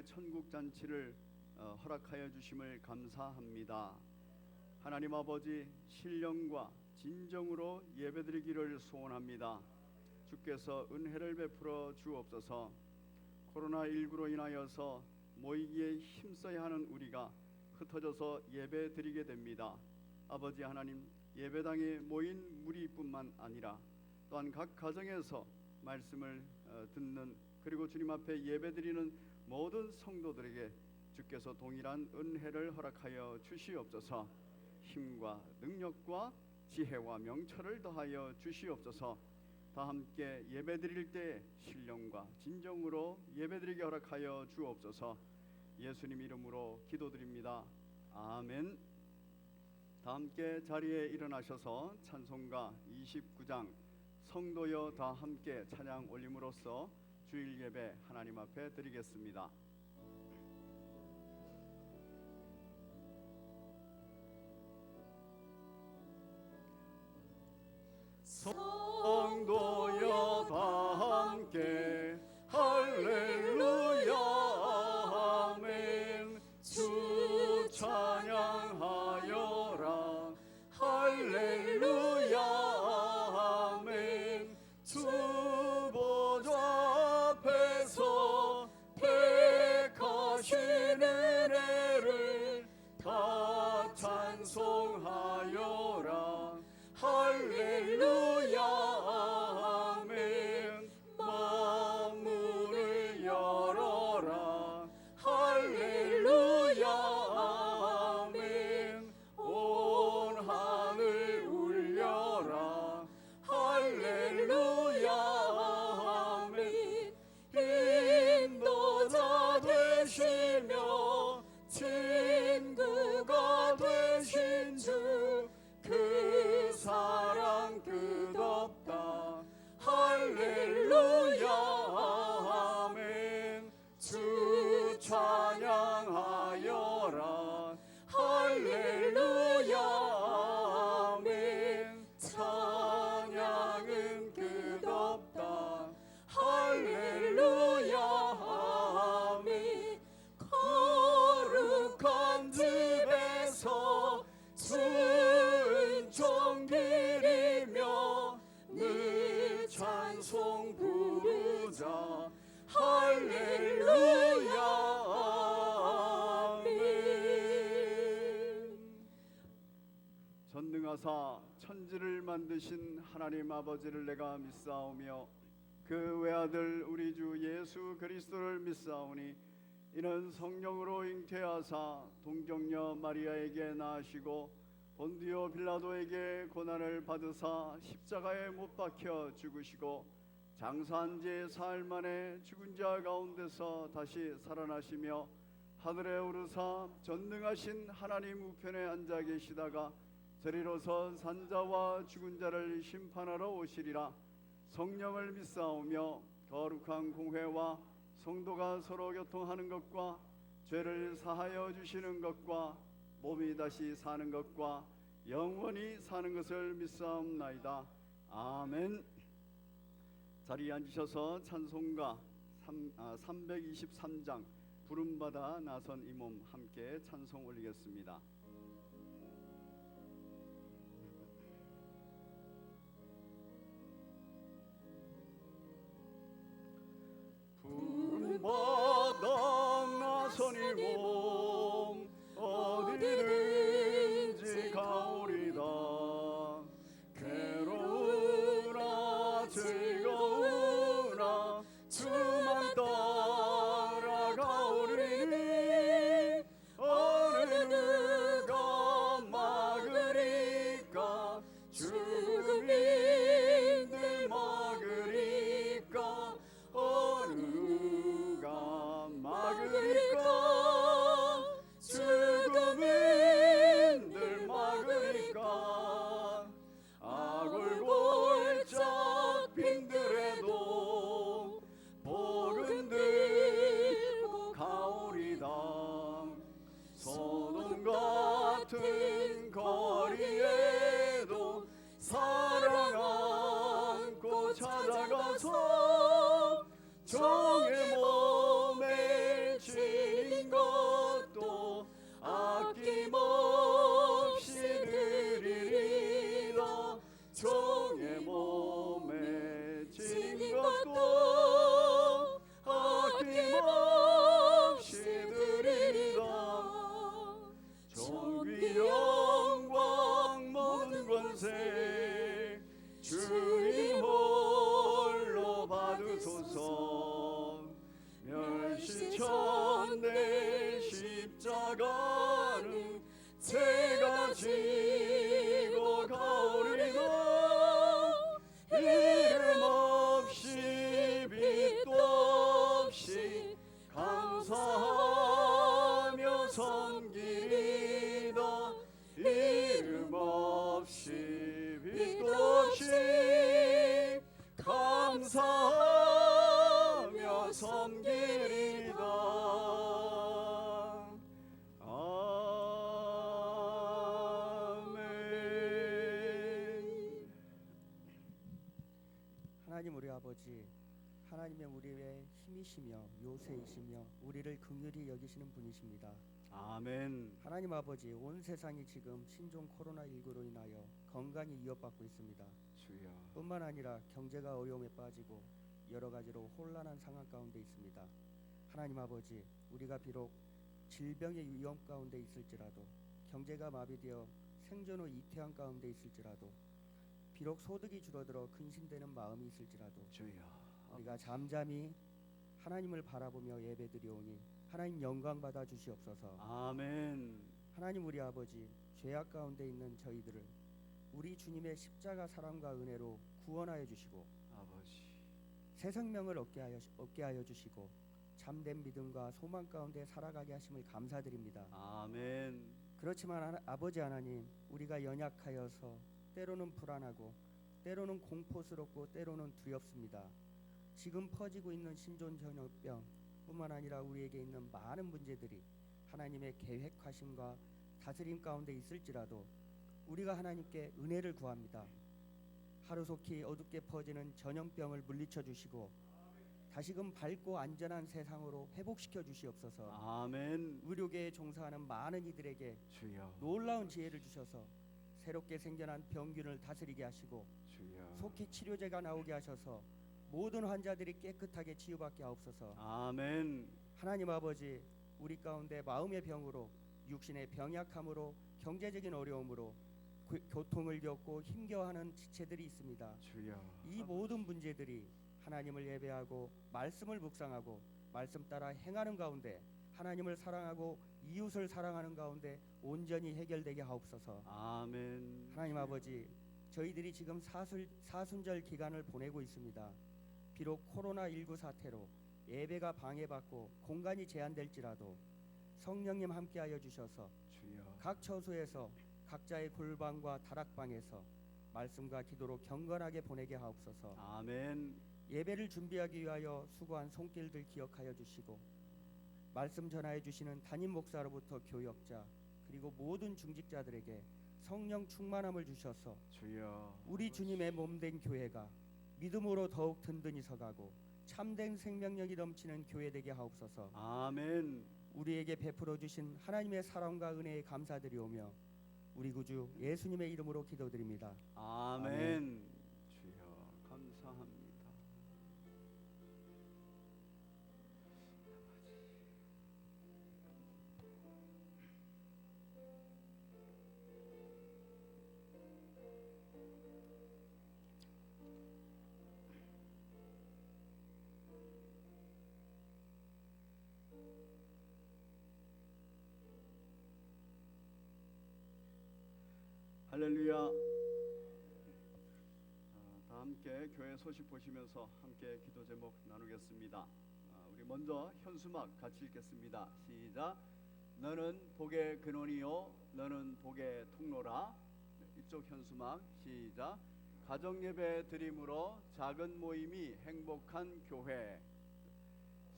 하나님의 천국 잔치를 허락하여 주심을 감사합니다. 하나님 아버지, 신령과 진정으로 예배드리기를 소원합니다. 주께서 은혜를 베풀어 주옵소서. 코로나19로 인하여서 모이기에 힘써야 하는 우리가 흩어져서 예배드리게 됩니다. 아버지 하나님, 예배당에 모인 무리뿐만 아니라 또한 각 가정에서 말씀을 듣는, 그리고 주님 앞에 예배드리는 모든 성도들에게 주께서 동일한 은혜를 허락하여 주시옵소서. 힘과 능력과 지혜와 명철을 더하여 주시옵소서. 다 함께 예배드릴 때 신령과 진정으로 예배드리게 허락하여 주옵소서. 예수님 이름으로 기도드립니다. 아멘. 다 함께 자리에 일어나셔서 찬송가 29장 성도여 다 함께 찬양 올림으로써 주일 예배 하나님 앞에 드리겠습니다. 성도여 다 함께 할렐루야 아멘. 주 찬양하여라 할렐루야 아멘. 주 보좌 앞에서 택하신 은혜를 다 찬송하여라 할렐루야 아멘. 만물을 열어라 할렐루야 아멘. 온 하늘 울려라 할렐루야 아멘. 인도자 되시며 친구가 되신 주, 그 사랑 끝없다 할렐루야 아멘. 주 찬양하여라 할렐루야 아멘. 찬양은 끝없다 할렐루야 아멘. 거룩한 집에서 순종 드리며 늘 찬송 부르자 할렐루야 아멘. 전능하사 천지를 만드신 하나님 아버지를 내가 믿사오며 그 외아들 우리 주 예수 그리스도를 믿사오니 이는 성령으로 잉태하사 동정녀 마리아에게 낳으시고 본디오 빌라도에게 고난을 받으사 십자가에 못 박혀 죽으시고 장사한 지 사흘 만에 죽은 자 가운데서 다시 살아나시며 하늘에 오르사 전능하신 하나님 우편에 앉아 계시다가 저리로서 산자와 죽은 자를 심판하러 오시리라. 성령을 믿사오며 거룩한 공회와 성도가 서로 교통하는 것과 죄를 사하여 주시는 것과 몸이 다시 사는 것과 영원히 사는 것을 믿사옵나이다. 아멘. 자리에 앉으셔서 찬송가 323장 부름받아 나선 이 몸 함께 찬송 올리겠습니다. 부름받아 나선 이 몸 어디든지 가오리다. 괴로우나 즐거우나 주만 따라가오리니 어느 누가 막으리까. 주민들 막으리까. 어느 누가 막으리까. 죽음인들 막으니까. 아골골짝 빈들에도 복음 들고 가오리다. 소돔 같은 거리에도 사랑 안고 찾아가서 종의 몸에 지 내 십자가는 제가 지고 가오리다. 이름 없이 빛도 없이 감사하며 섬기리다. 이름 없이 빛도 없이 감사하며 섬기리다. 아멘. 하나님 우리 아버지, 하나님의 우리의 힘이시며 요새이시며 우리를 긍휼히 여기시는 분이십니다. 아멘. 하나님 아버지, 온 세상이 지금 신종 코로나19로 인하여 건강이 위협받고 있습니다. 주여. 뿐만 아니라 경제가 어려움에 빠지고 여러 가지로 혼란한 상황 가운데 있습니다. 하나님 아버지, 우리가 비록 질병의 위험 가운데 있을지라도, 경제가 마비되어 생존 후 이태한 가운데 있을지라도, 비록 소득이 줄어들어 근심되는 마음이 있을지라도 주여. 우리가 잠잠히 하나님을 바라보며 예배드리오니 하나님 영광 받아 주시옵소서. 아멘. 하나님 우리 아버지, 죄악 가운데 있는 저희들을 우리 주님의 십자가 사랑과 은혜로 구원하여 주시고 아버지. 새 생명을 얻게 하여 주시고 참된 믿음과 소망 가운데 살아가게 하심을 감사드립니다. 아멘. 그렇지만 아버지 하나님, 우리가 연약하여서 때로는 불안하고 때로는 공포스럽고 때로는 두렵습니다. 지금 퍼지고 있는 신종전염병 뿐만 아니라 우리에게 있는 많은 문제들이 하나님의 계획하심과 다스림 가운데 있을지라도 우리가 하나님께 은혜를 구합니다. 하루속히 어둡게 퍼지는 전염병을 물리쳐 주시고 다시금 밝고 안전한 세상으로 회복시켜 주시옵소서. 아멘. 의료계에 종사하는 많은 이들에게 주여. 놀라운 지혜를 주셔서 새롭게 생겨난 병균을 다스리게 하시고 주여. 속히 치료제가 나오게 하셔서 모든 환자들이 깨끗하게 치유받게 하옵소서. 아멘. 하나님 아버지, 우리 가운데 마음의 병으로, 육신의 병약함으로, 경제적인 어려움으로 교통을 겪고 힘겨워하는 지체들이 있습니다. 주여. 이 모든 문제들이 하나님을 예배하고 말씀을 묵상하고 말씀 따라 행하는 가운데, 하나님을 사랑하고 이웃을 사랑하는 가운데 온전히 해결되게 하옵소서. 아멘. 하나님 아버지, 저희들이 지금 사순절 기간을 보내고 있습니다. 비록 코로나19 사태로 예배가 방해받고 공간이 제한될지라도 성령님 함께하여 주셔서 주여. 각 처소에서 각자의 골방과 다락방에서 말씀과 기도로 경건하게 보내게 하옵소서. 아멘. 예배를 준비하기 위하여 수고한 손길들 기억하여 주시고 말씀 전하여 주시는 담임 목사로부터 교역자 그리고 모든 중직자들에게 성령 충만함을 주셔서 주여. 우리 주님의 몸된 교회가 믿음으로 더욱 든든히 서가고 참된 생명력이 넘치는 교회 되게 하옵소서. 아멘. 우리에게 베풀어 주신 하나님의 사랑과 은혜에 감사드리오며 우리 구주 예수님의 이름으로 기도드립니다. 아멘. 주여 감사합니다. 할렐루야. 다 함께 교회 소식 보시면서 함께 기도 제목 나누겠습니다. 우리 먼저 현수막 같이 읽겠습니다. 시작. 너는 복의 근원이요 너는 복의 통로라. 이쪽 현수막 시작. 가정예배 드림으로 작은 모임이 행복한 교회,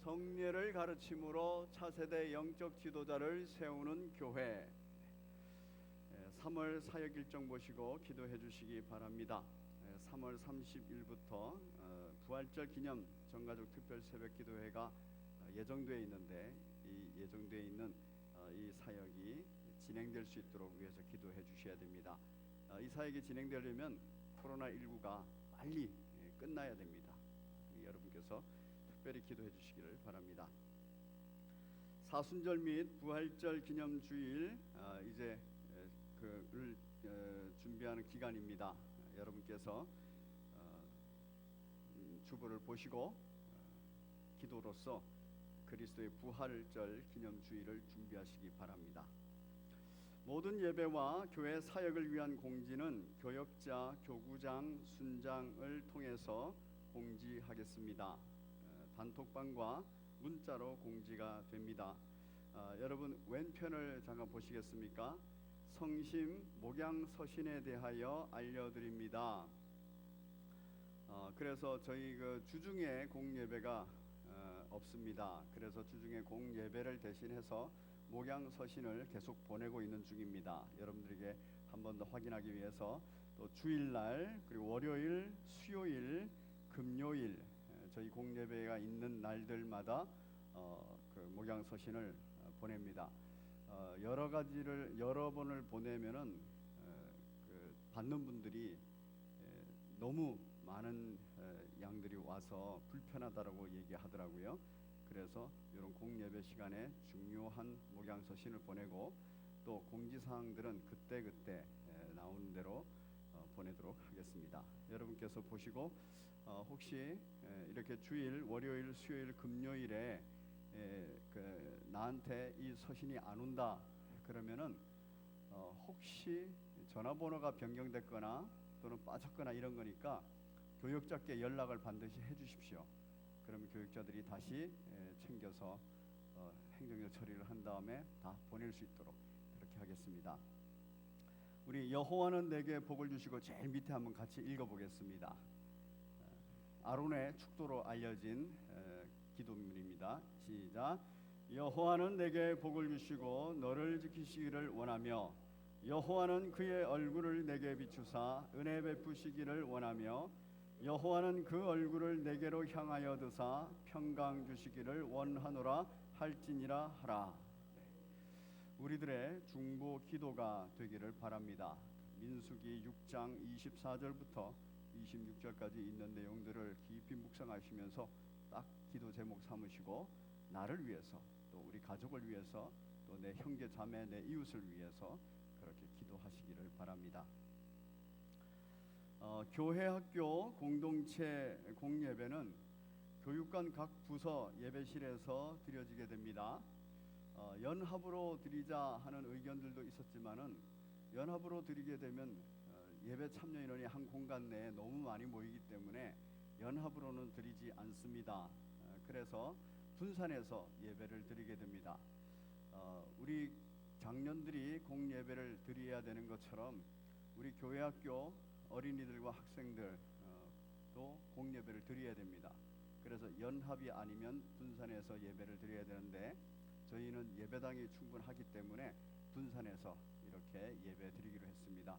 성례를 가르침으로 차세대 영적 지도자를 세우는 교회. 3월 사역 일정 보시고 기도해 주시기 바랍니다. 3월 30일부터 부활절 기념 전가족 특별 새벽 기도회가 예정되어 있는데 이 예정되어 있는 이 사역이 진행될 수 있도록 위해서 기도해 주셔야 됩니다. 이 사역이 진행되려면 코로나19가 빨리 끝나야 됩니다. 여러분께서 특별히 기도해 주시기를 바랍니다. 사순절 및 부활절 기념 주일 이제 그를 준비하는 기간입니다. 여러분께서 주보를 보시고 기도로서 그리스도의 부활절 기념주일을 준비하시기 바랍니다. 모든 예배와 교회 사역을 위한 공지는 교역자, 교구장, 순장을 통해서 공지하겠습니다. 단톡방과 문자로 공지가 됩니다. 여러분 왼편을 잠깐 보시겠습니까? 성심 목양서신에 대하여 알려드립니다. 그래서 저희 주중에 공예배가 없습니다. 그래서 주중에 공예배를 대신해서 목양서신을 계속 보내고 있는 중입니다. 여러분들에게 한 번 더 확인하기 위해서 또 주일날 그리고 월요일, 수요일, 금요일 저희 공예배가 있는 날들마다 그 목양서신을 보냅니다. 여러 번을 보내면은 받는 분들이 너무 많은 양들이 와서 불편하다라고 얘기하더라고요. 그래서 이런 공예배 시간에 중요한 목양서신을 보내고 또 공지사항들은 그때 나오는 대로 보내도록 하겠습니다. 여러분께서 보시고 혹시 이렇게 주일, 월요일, 수요일, 금요일에 나한테 이 서신이 안 온다 그러면은 혹시 전화번호가 변경됐거나 또는 빠졌거나 이런 거니까 교역자께 연락을 반드시 해주십시오. 그러면 교육자들이 다시 챙겨서 행정적 처리를 한 다음에 다 보낼 수 있도록 그렇게 하겠습니다. 우리 여호와는 내게 복을 주시고 제일 밑에 한번 같이 읽어보겠습니다. 아론의 축도로 알려진 기도문입니다. 시작. 여호와는 내게 복을 주시고 너를 지키시기를 원하며 여호와는 그의 얼굴을 내게 비추사 은혜 베푸시기를 원하며 여호와는 그 얼굴을 내게로 향하여 드사 평강 주시기를 원하노라 할지니라 하라. 우리들의 중보 기도가 되기를 바랍니다. 민수기 6장 24절부터 26절까지 있는 내용들을 깊이 묵상하시면서 딱 기도 제목 삼으시고 나를 위해서 또 우리 가족을 위해서 또 내 형제 자매 내 이웃을 위해서 그렇게 기도하시기를 바랍니다. 교회 학교 공동체 공예배는 교육관 각 부서 예배실에서 드려지게 됩니다. 연합으로 드리자 하는 의견들도 있었지만은 연합으로 드리게 되면 예배 참여 인원이 한 공간 내에 너무 많이 모이기 때문에 연합으로는 드리지 않습니다. 그래서 분산해서 예배를 드리게 됩니다. 우리 장년들이 공예배를 드려야 되는 것처럼 우리 교회학교 어린이들과 학생들도 공예배를 드려야 됩니다. 그래서 연합이 아니면 분산해서 예배를 드려야 되는데 저희는 예배당이 충분하기 때문에 분산해서 이렇게 예배 드리기로 했습니다.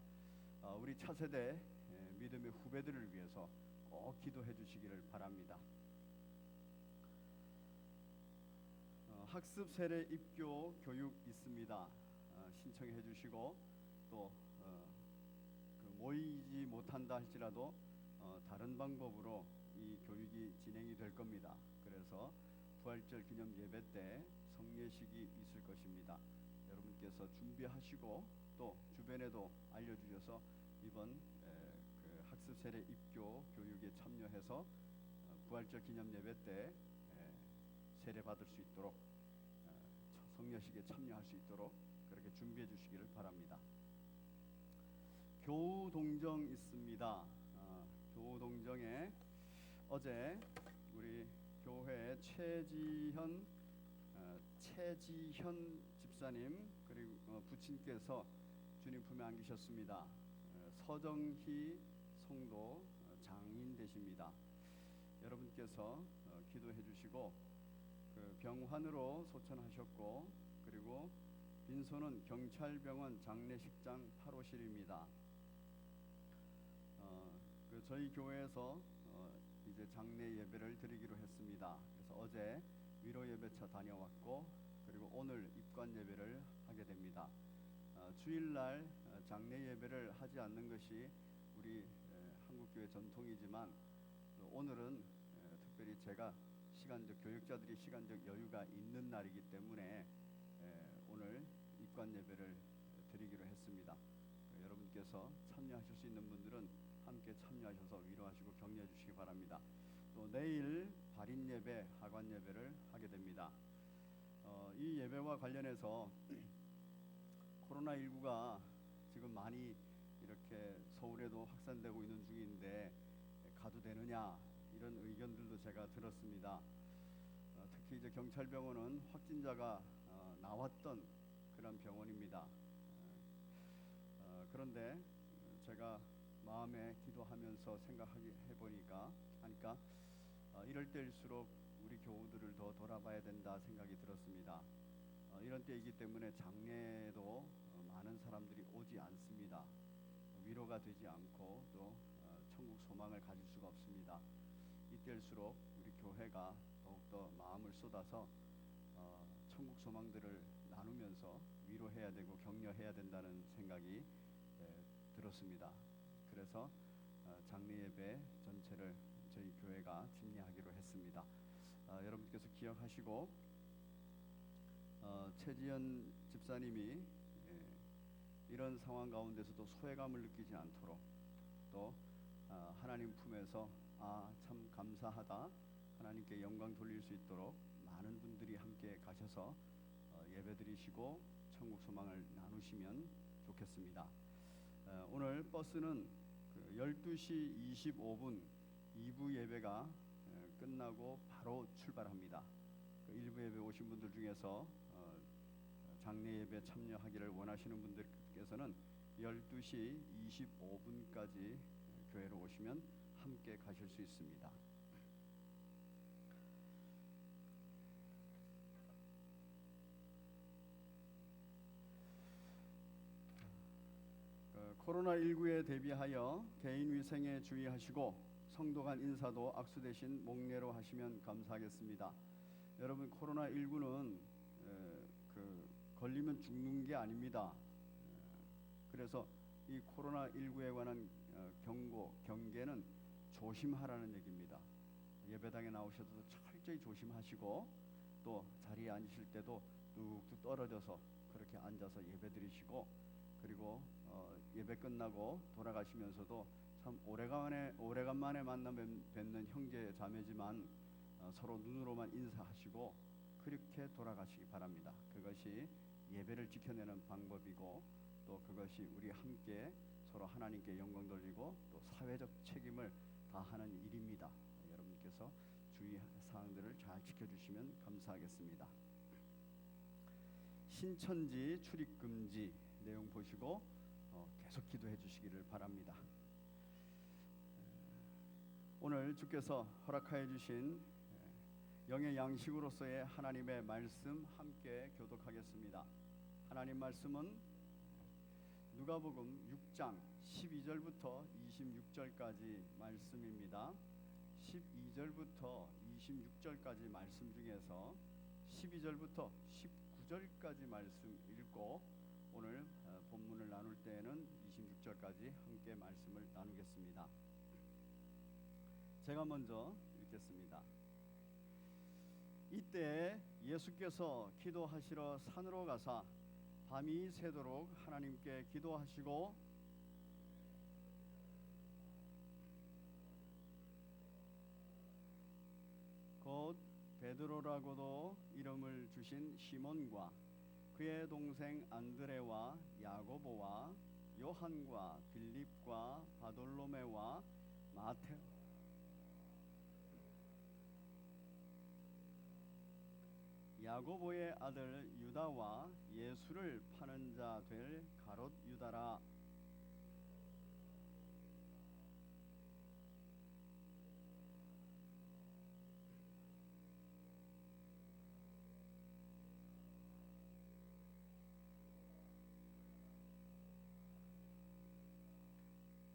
우리 차세대 믿음의 후배들을 위해서 꼭 기도해 주시기를 바랍니다. 학습 세례 입교 교육 있습니다. 신청해 주시고 또 모이지 못한다 할지라도 다른 방법으로 이 교육이 진행이 될 겁니다. 그래서 부활절 기념 예배 때 성례식이 있을 것입니다. 여러분께서 준비하시고 또 주변에도 알려주셔서 이번 학습 세례 입교 교육에 참여해서 부활절 기념 예배 때 세례 받을 수 있도록 성례식에 참여할 수 있도록 그렇게 준비해 주시기를 바랍니다. 교우 동정 있습니다. 교우 동정에 어제 우리 교회 최지현 집사님 그리고 부친께서 주님 품에 안기셨습니다. 서정희 성도 장인 되십니다. 여러분께서 기도해 주시고 병환으로 소천하셨고 그리고 빈소는 경찰병원 장례식장 8호실입니다. 저희 교회에서 이제 장례 예배를 드리기로 했습니다. 그래서 어제 위로 예배차 다녀왔고 그리고 오늘 입관 예배를 하게 됩니다. 주일날 장례 예배를 하지 않는 것이 우리 한국교회 전통이지만 오늘은 특별히 제가 교육자들이 시간적 여유가 있는 날이기 때문에 오늘 입관 예배를 드리기로 했습니다. 여러분께서 참여하실 수 있는 분들은 함께 참여하셔서 위로하시고 격려해 주시기 바랍니다. 또 내일 발인 예배, 하관 예배를 하게 됩니다. 드리겠습니다. 이 예배와 관련해서 코로나19가 지금 많이 이렇게 서울에도 확산되고 있는 중인데 가도 되느냐 이런 의견들도 제가 들었습니다. 특히 이제 경찰병원은 확진자가 나왔던 그런 병원입니다. 그런데 제가 마음에 기도하면서 생각해 보니까 하니까 이럴 때일수록 우리 교우들을 더 돌아봐야 된다 생각이 들었습니다. 이런 때이기 때문에 장례에도 많은 사람들이 오지 않습니다. 위로가 되지 않고 또 천국 소망을 가질 수가 없습니다. 이때일수록 우리 교회가 더욱더 마음을 쏟아서 천국 소망들을 나누면서 위로해야 되고 격려해야 된다는 생각이 들었습니다. 그래서 장례 예배 전체를 저희 교회가 집례하기로 했습니다. 여러분께서 기억하시고 최지연 집사님이 이런 상황 가운데서도 소외감을 느끼지 않도록 또 하나님 품에서 참 감사하다 하나님께 영광 돌릴 수 있도록 많은 분들이 함께 가셔서 예배드리시고 천국 소망을 나누시면 좋겠습니다. 오늘 버스는 12시 25분 2부 예배가 끝나고 바로 출발합니다. 1부 예배 오신 분들 중에서 장례 예배 참여하기를 원하시는 분들께서는 12시 25분까지 교회로 오시면 함께 가실 수 있습니다. 코로나19에 대비하여 개인 위생에 주의하시고 성도 간 인사도 악수 대신 목례로 하시면 감사하겠습니다. 여러분, 코로나19는 걸리면 죽는 게 아닙니다. 그래서 이 코로나19에 관한 경계는 조심하라는 얘기입니다. 예배당에 나오셔도 철저히 조심하시고 또 자리에 앉으실 때도 뚝뚝 떨어져서 그렇게 앉아서 예배 드리시고, 그리고 예배 끝나고 돌아가시면서도 참 오래간만에 만나 뵙는 형제 자매지만 서로 눈으로만 인사하시고 그렇게 돌아가시기 바랍니다. 그것이 예배를 지켜내는 방법이고 또 그것이 우리 함께 서로 하나님께 영광 돌리고 또 사회적 책임을 다하는 일입니다. 여러분께서 주의 사항들을 잘 지켜주시면 감사하겠습니다. 신천지 출입 금지 내용 보시고 계속 기도해 주시기를 바랍니다. 오늘 주께서 허락하여 주신 영의 양식으로서의 하나님의 말씀 함께 교독하겠습니다. 하나님 말씀은 누가복음 6장 12절부터 26절까지 말씀입니다. 12절부터 26절까지 말씀 중에서 12절부터 19절까지 말씀 읽고 오늘 본문을 나눌 때에는 26절까지 함께 말씀을 나누겠습니다. 제가 먼저 읽겠습니다. 이때 예수께서 기도하시러 산으로 가사 밤이 새도록 하나님께 기도하시고 곧 베드로라고도 이름을 주신 시몬과 그의 동생 안드레와 야고보와 요한과 빌립과 바돌로메와 마테 야고보의 아들 유다와 예수를 파는 자 될 가롯 유다라.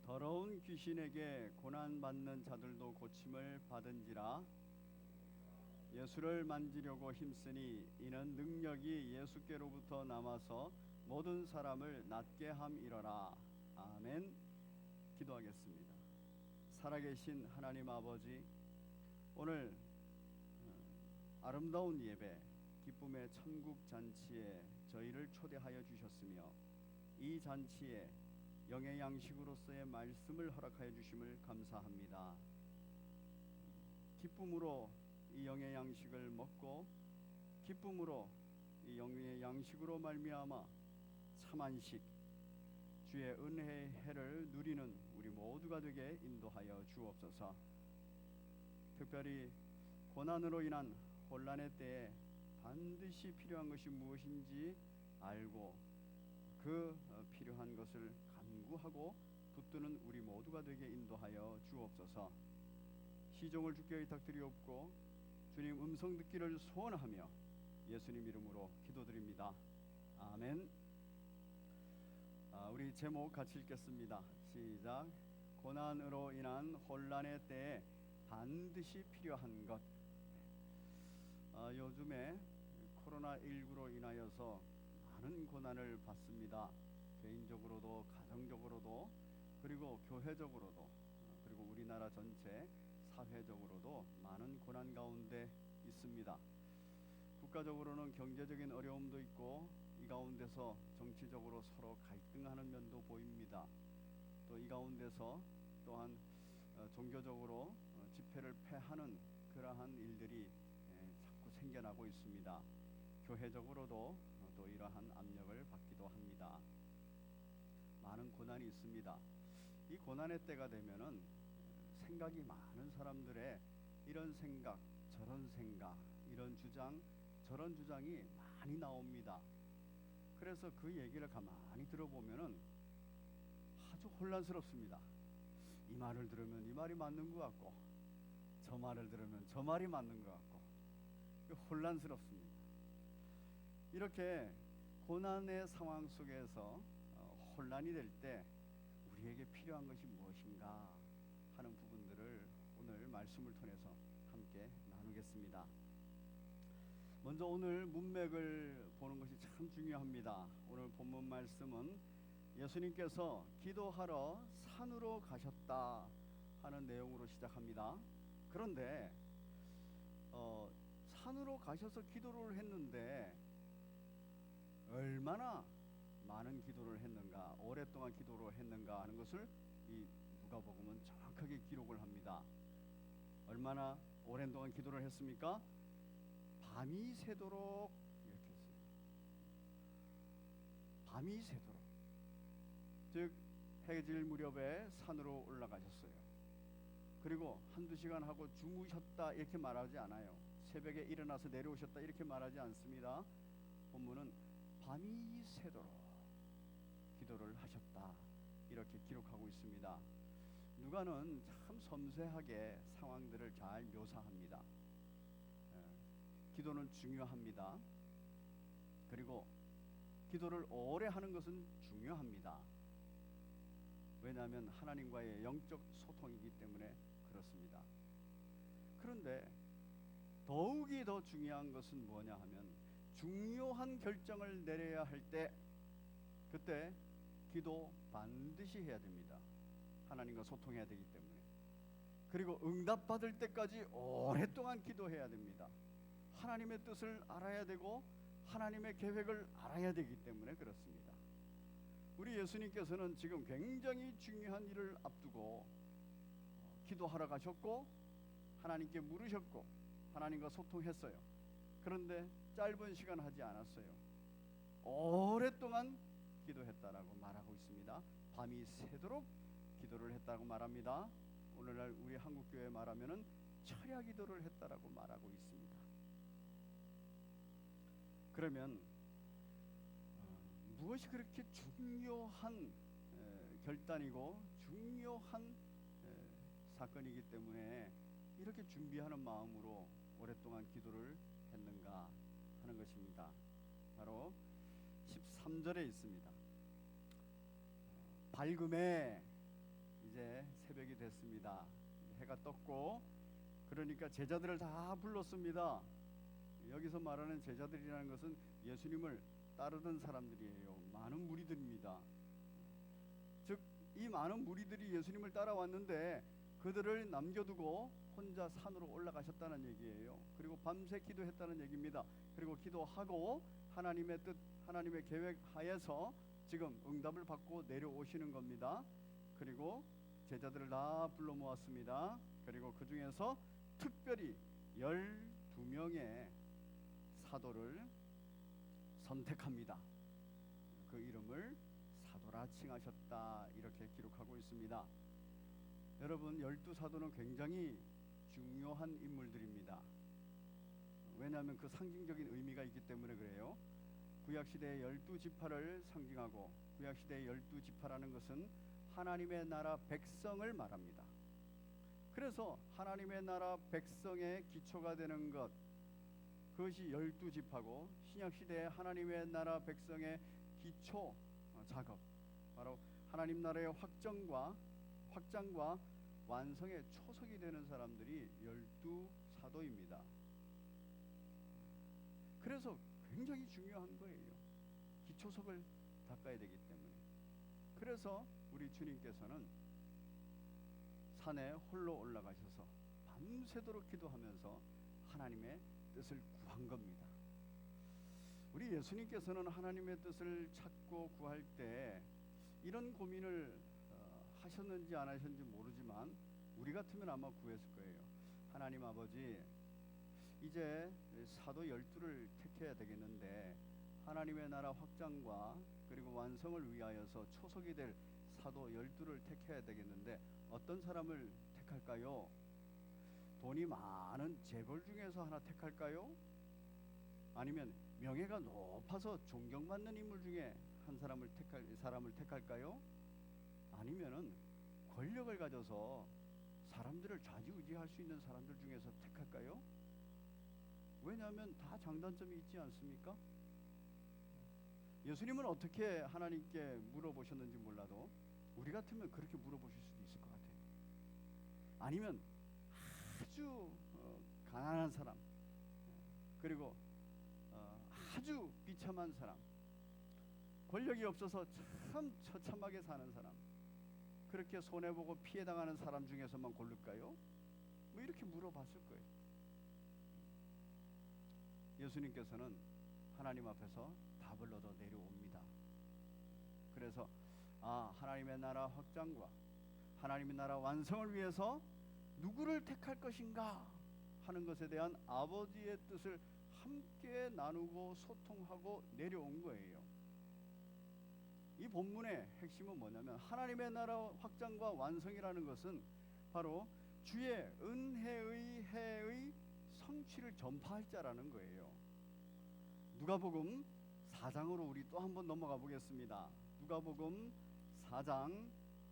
더러운 귀신에게 고난받는 자들도 고침을 받은지라. 예수를 만지려고 힘쓰니 이는 능력이 예수께로부터 남아서 모든 사람을 낫게 함이러라. 아멘. 기도하겠습니다. 살아계신 하나님 아버지, 오늘 아름다운 예배, 기쁨의 천국 잔치에 저희를 초대하여 주셨으며 이 잔치에 영의 양식으로서의 말씀을 허락하여 주심을 감사합니다. 기쁨으로 이 영의 양식을 먹고 기쁨으로 이 영의 양식으로 말미암아 참안식 주의 은혜의 해를 누리는 우리 모두가 되게 인도하여 주옵소서. 특별히 고난으로 인한 혼란의 때에 반드시 필요한 것이 무엇인지 알고 그 필요한 것을 간구하고 붙드는 우리 모두가 되게 인도하여 주옵소서. 시종을 주께 의탁드리옵고 주님 음성 듣기를 소원하며 예수님 이름으로 기도드립니다. 아멘. 우리 제목 같이 읽겠습니다. 시작. 고난으로 인한 혼란의 때에 반드시 필요한 것. 요즘에 코로나19로 인하여서 많은 고난을 받습니다. 개인적으로도 가정적으로도 그리고 교회적으로도 그리고 우리나라 전체 사회적으로도 많은 고난 가운데 있습니다. 국가적으로는 경제적인 어려움도 있고 이 가운데서 정치적으로 서로 갈등하는 면도 보입니다. 또 이 가운데서 또한 종교적으로 집회를 폐하는 그러한 일들이 자꾸 생겨나고 있습니다. 교회적으로도 또 이러한 압력을 받기도 합니다. 많은 고난이 있습니다. 이 고난의 때가 되면은 생각이 많은 사람들의 이런 생각, 저런 생각, 이런 주장, 저런 주장이 많이 나옵니다. 그래서 그 얘기를 가만히 들어보면은 아주 혼란스럽습니다. 이 말을 들으면 이 말이 맞는 것 같고 저 말을 들으면 저 말이 맞는 것 같고 혼란스럽습니다. 이렇게 고난의 상황 속에서 혼란이 될 때 우리에게 필요한 것이 무엇인가 하는 부분들을 오늘 말씀을 통해서 함께 나누겠습니다. 먼저 오늘 문맥을 보는 것이 참 중요합니다. 오늘 본문 말씀은 예수님께서 기도하러 산으로 가셨다 하는 내용으로 시작합니다. 그런데 산으로 가셔서 기도를 했는데 얼마나 많은 기도를 했는가, 오랫동안 기도를 했는가 하는 것을 이 누가복음은 정확하게 기록을 합니다. 얼마나 오랜 동안 기도를 했습니까? 밤이 새도록 이렇게 했어요. 밤이 새도록. 즉 해질 무렵에 산으로 올라가셨어요. 그리고 한두 시간 하고 주무셨다 이렇게 말하지 않아요. 새벽에 일어나서 내려오셨다 이렇게 말하지 않습니다. 본문은 밤이 새도록 기도를 하셨다 이렇게 기록하고 있습니다. 누가는 참 섬세하게 상황들을 잘 묘사합니다. 기도는 중요합니다. 그리고 기도를 오래 하는 것은 중요합니다. 왜냐하면 하나님과의 영적 소통이기 때문에 그렇습니다. 그런데 더욱이 더 중요한 것은 뭐냐 하면 중요한 결정을 내려야 할 때 그때 기도 반드시 해야 됩니다. 하나님과 소통해야 되기 때문에. 그리고 응답받을 때까지 오랫동안 기도해야 됩니다. 하나님의 뜻을 알아야 되고 하나님의 계획을 알아야 되기 때문에 그렇습니다. 우리 예수님께서는 지금 굉장히 중요한 일을 앞두고 기도하러 가셨고 하나님께 물으셨고 하나님과 소통했어요. 그런데 짧은 시간 하지 않았어요. 오랫동안 기도했다라고 말하고 있습니다. 밤이 새도록 기도를 했다고 말합니다. 오늘날 우리 한국교회 말하면은 철야 기도를 했다라고 말하고 있습니다. 그러면 무엇이 그렇게 중요한 결단이고 중요한 사건이기 때문에 이렇게 준비하는 마음으로 오랫동안 기도를 했는가 하는 것입니다. 바로 13절에 있습니다. 밝음에 이제 새벽이 됐습니다. 해가 떴고 그러니까 제자들을 다 불렀습니다. 여기서 말하는 제자들이라는 것은 예수님을 따르던 사람들이에요. 많은 무리들입니다. 즉 이 많은 무리들이 예수님을 따라왔는데 그들을 남겨두고 혼자 산으로 올라가셨다는 얘기예요. 그리고 밤새 기도했다는 얘기입니다. 그리고 기도하고 하나님의 뜻, 하나님의 계획 하에서 지금 응답을 받고 내려오시는 겁니다. 그리고 제자들을 다 불러 모았습니다. 그리고 그 중에서 특별히 12명의 사도를 선택합니다. 그 이름을 사도라 칭하셨다, 이렇게 기록하고 있습니다. 여러분, 12사도는 굉장히 중요한 인물들입니다. 왜냐하면 그 상징적인 의미가 있기 때문에 그래요. 구약시대의 12지파를 상징하고, 구약시대의 12지파라는 것은 하나님의 나라 백성을 말합니다. 그래서 하나님의 나라 백성의 기초가 되는 것, 그것이 12지파고, 신약시대의 하나님의 나라 백성의 기초 작업, 바로 하나님 나라의 확장과 완성의 초석이 되는 사람들이 12사도입니다. 그래서 굉장히 중요한 거예요. 기초석을 닦아야 되기 때문에. 그래서 우리 주님께서는 산에 홀로 올라가셔서 밤새도록 기도하면서 하나님의 뜻을 구한 겁니다. 우리 예수님께서는 하나님의 뜻을 찾고 구할 때 이런 고민을 하셨는지 안 하셨는지 모르지만 우리 같으면 아마 구했을 거예요. 하나님 아버지, 이제 사도 12를 택해야 되겠는데 하나님의 나라 확장과 그리고 완성을 위하여서 초석이 될 사도 12를 택해야 되겠는데 어떤 사람을 택할까요? 돈이 많은 재벌 중에서 하나 택할까요? 아니면 명예가 높아서 존경받는 인물 중에 한 사람을 택할까요? 아니면은 권력을 가져서 사람들을 좌지우지할 수 있는 사람들 중에서 택할까요? 왜냐하면 다 장단점이 있지 않습니까? 예수님은 어떻게 하나님께 물어보셨는지 몰라도 우리 같으면 그렇게 물어보실 수도 있을 것 같아요. 아니면 아주 가난한 사람, 그리고 아주 비참한 사람, 권력이 없어서 참 처참하게 사는 사람, 그렇게 손해보고 피해당하는 사람 중에서만 고를까요? 뭐 이렇게 물어봤을 거예요. 예수님께서는 하나님 앞에서 답을 얻어 내려옵니다. 그래서 하나님의 나라 확장과 하나님의 나라 완성을 위해서 누구를 택할 것인가 하는 것에 대한 아버지의 뜻을 함께 나누고 소통하고 내려온 거예요. 이 본문의 핵심은 뭐냐면 하나님의 나라 확장과 완성이라는 것은 바로 주의 은혜의 해의 성취를 전파할 자라는 거예요. 누가복음 4장으로 우리 또 한번 넘어가 보겠습니다. 누가복음 4장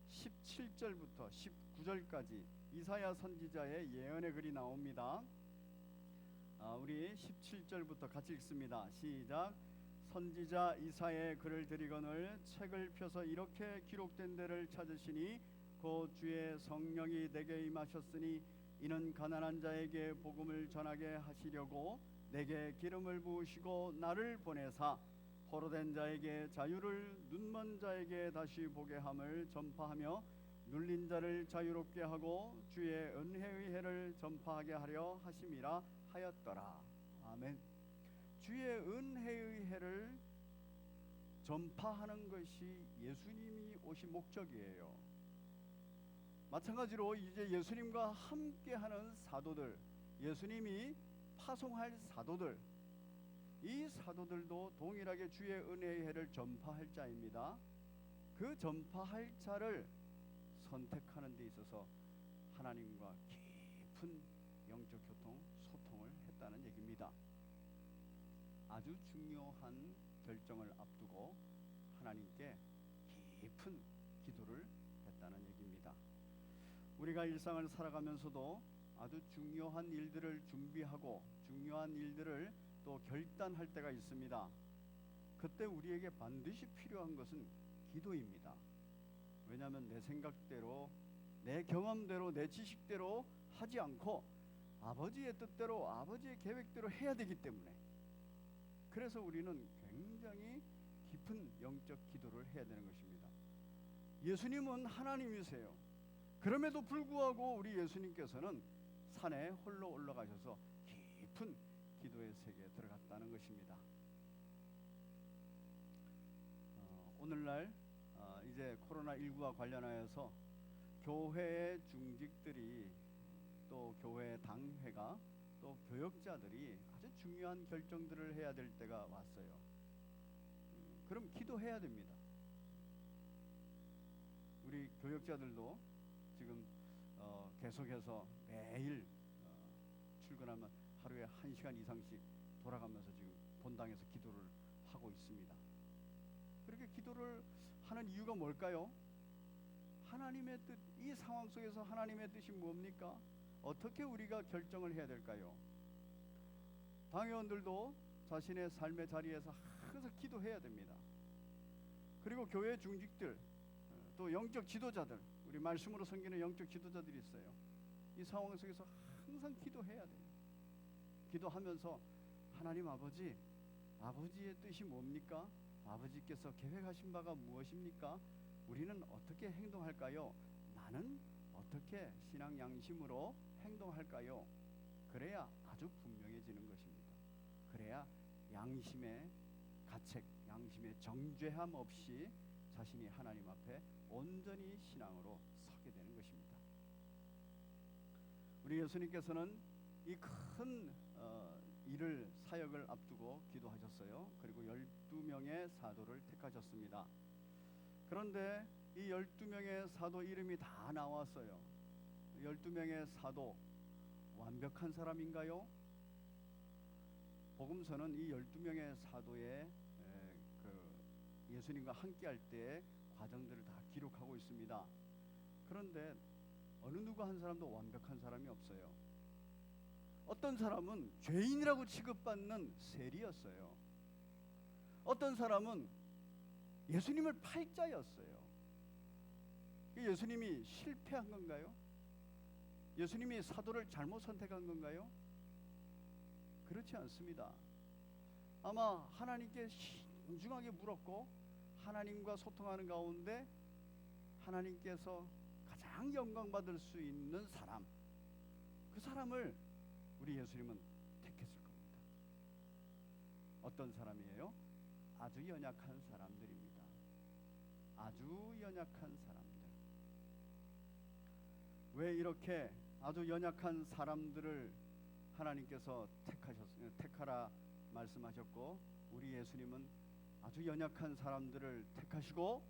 17절부터 19절까지 이사야 선지자의 예언의 글이 나옵니다. 우리 17절부터 같이 읽습니다. 시작. 선지자 이사야의 글을 드리거늘 책을 펴서 이렇게 기록된 데를 찾으시니 곧 주의 성령이 내게 임하셨으니 이는 가난한 자에게 복음을 전하게 하시려고 내게 기름을 부으시고 나를 보내사 포로된 자에게 자유를, 눈먼 자에게 다시 보게 함을 전파하며 눌린 자를 자유롭게 하고 주의 은혜의 해를 전파하게 하려 하심이라 하였더라. 아멘. 주의 은혜의 해를 전파하는 것이 예수님이 오신 목적이에요. 마찬가지로 이제 예수님과 함께하는 사도들, 예수님이 파송할 사도들, 이 사도들도 동일하게 주의 은혜의 해를 전파할 자입니다. 그 전파할 자를 선택하는 데 있어서 하나님과 깊은 영적 소통을 했다는 얘기입니다. 아주 중요한 결정을 앞두고 하나님께 깊은 기도를 했다는 얘기입니다. 우리가 일상을 살아가면서도 아주 중요한 일들을 준비하고 중요한 일들을 또 결단할 때가 있습니다. 그때 우리에게 반드시 필요한 것은 기도입니다. 왜냐하면 내 생각대로, 내 경험대로, 내 지식대로 하지 않고 아버지의 뜻대로, 아버지의 계획대로 해야 되기 때문에, 그래서 우리는 굉장히 깊은 영적 기도를 해야 되는 것입니다. 예수님은 하나님이세요. 그럼에도 불구하고 우리 예수님께서는 산에 홀로 올라가셔서 깊은 기도의 세계에 들어갔다는 것입니다. 오늘날 이제 코로나19와 관련하여서 교회의 중직들이 또 교회 당회가 또 교역자들이 아주 중요한 결정들을 해야 될 때가 왔어요. 그럼 기도해야 됩니다. 우리 교역자들도 지금 계속해서 매일 출근하면 하루에 1시간 이상씩 돌아가면서 지금 본당에서 기도를 하고 있습니다. 그렇게 기도를 하는 이유가 뭘까요? 하나님의 뜻, 이 상황 속에서 하나님의 뜻이 뭡니까? 어떻게 우리가 결정을 해야 될까요? 당회원들도 자신의 삶의 자리에서 항상 기도해야 됩니다. 그리고 교회 중직들, 또 영적 지도자들, 우리 말씀으로 섬기는 영적 지도자들이 있어요. 이 상황 속에서 항상 기도해야 돼요. 기도하면서 하나님 아버지, 아버지의 뜻이 뭡니까? 아버지께서 계획하신 바가 무엇입니까? 우리는 어떻게 행동할까요? 나는 어떻게 신앙 양심으로 행동할까요? 그래야 아주 분명해지는 것입니다. 그래야 양심의 가책, 양심의 정죄함 없이 자신이 하나님 앞에 온전히 신앙으로 서게 되는 것입니다. 우리 예수님께서는 이 큰 일을 사역을 앞두고 기도하셨어요. 그리고 12명의 사도를 택하셨습니다. 그런데 이 12명의 사도 이름이 다 나왔어요. 12명의 사도 완벽한 사람인가요? 복음서는 이 12명의 사도의 예수님과 함께할 때의 과정들을 다 기록하고 있습니다. 그런데 어느 누구 한 사람도 완벽한 사람이 없어요. 어떤 사람은 죄인이라고 취급받는 세리였어요. 어떤 사람은 예수님을 팔자였어요. 예수님이 실패한 건가요? 예수님이 사도를 잘못 선택한 건가요? 그렇지 않습니다. 아마 하나님께 신중하게 물었고 하나님과 소통하는 가운데 하나님께서 가장 영광받을 수 있는 사람, 그 사람을 우리 예수님은 택했을 겁니다. 어떤 사람이에요? 아주 연약한 사람들입니다. 아주 연약한 사람들. 왜 이렇게 아주 연약한 사람들을 하나님께서 택하라 말씀하셨고 우리 예수님은 아주 연약한 사람들을 택하시고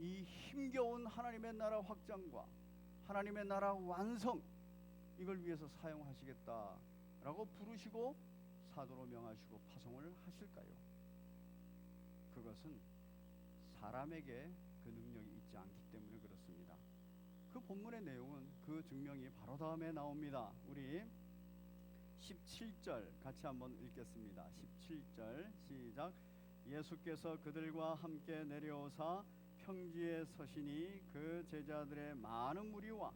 이 힘겨운 하나님의 나라 확장과 하나님의 나라 완성, 이걸 위해서 사용하시겠다라고 부르시고 사도로 명하시고 파송을 하실까요? 그것은 사람에게 그 능력이 있지 않기 때문에 그렇습니다. 그 본문의 내용은 그 증명이 바로 다음에 나옵니다. 우리 17절 같이 한번 읽겠습니다. 17절 시작. 예수께서 그들과 함께 내려오사 평지에 서시니 그 제자들의 많은 무리와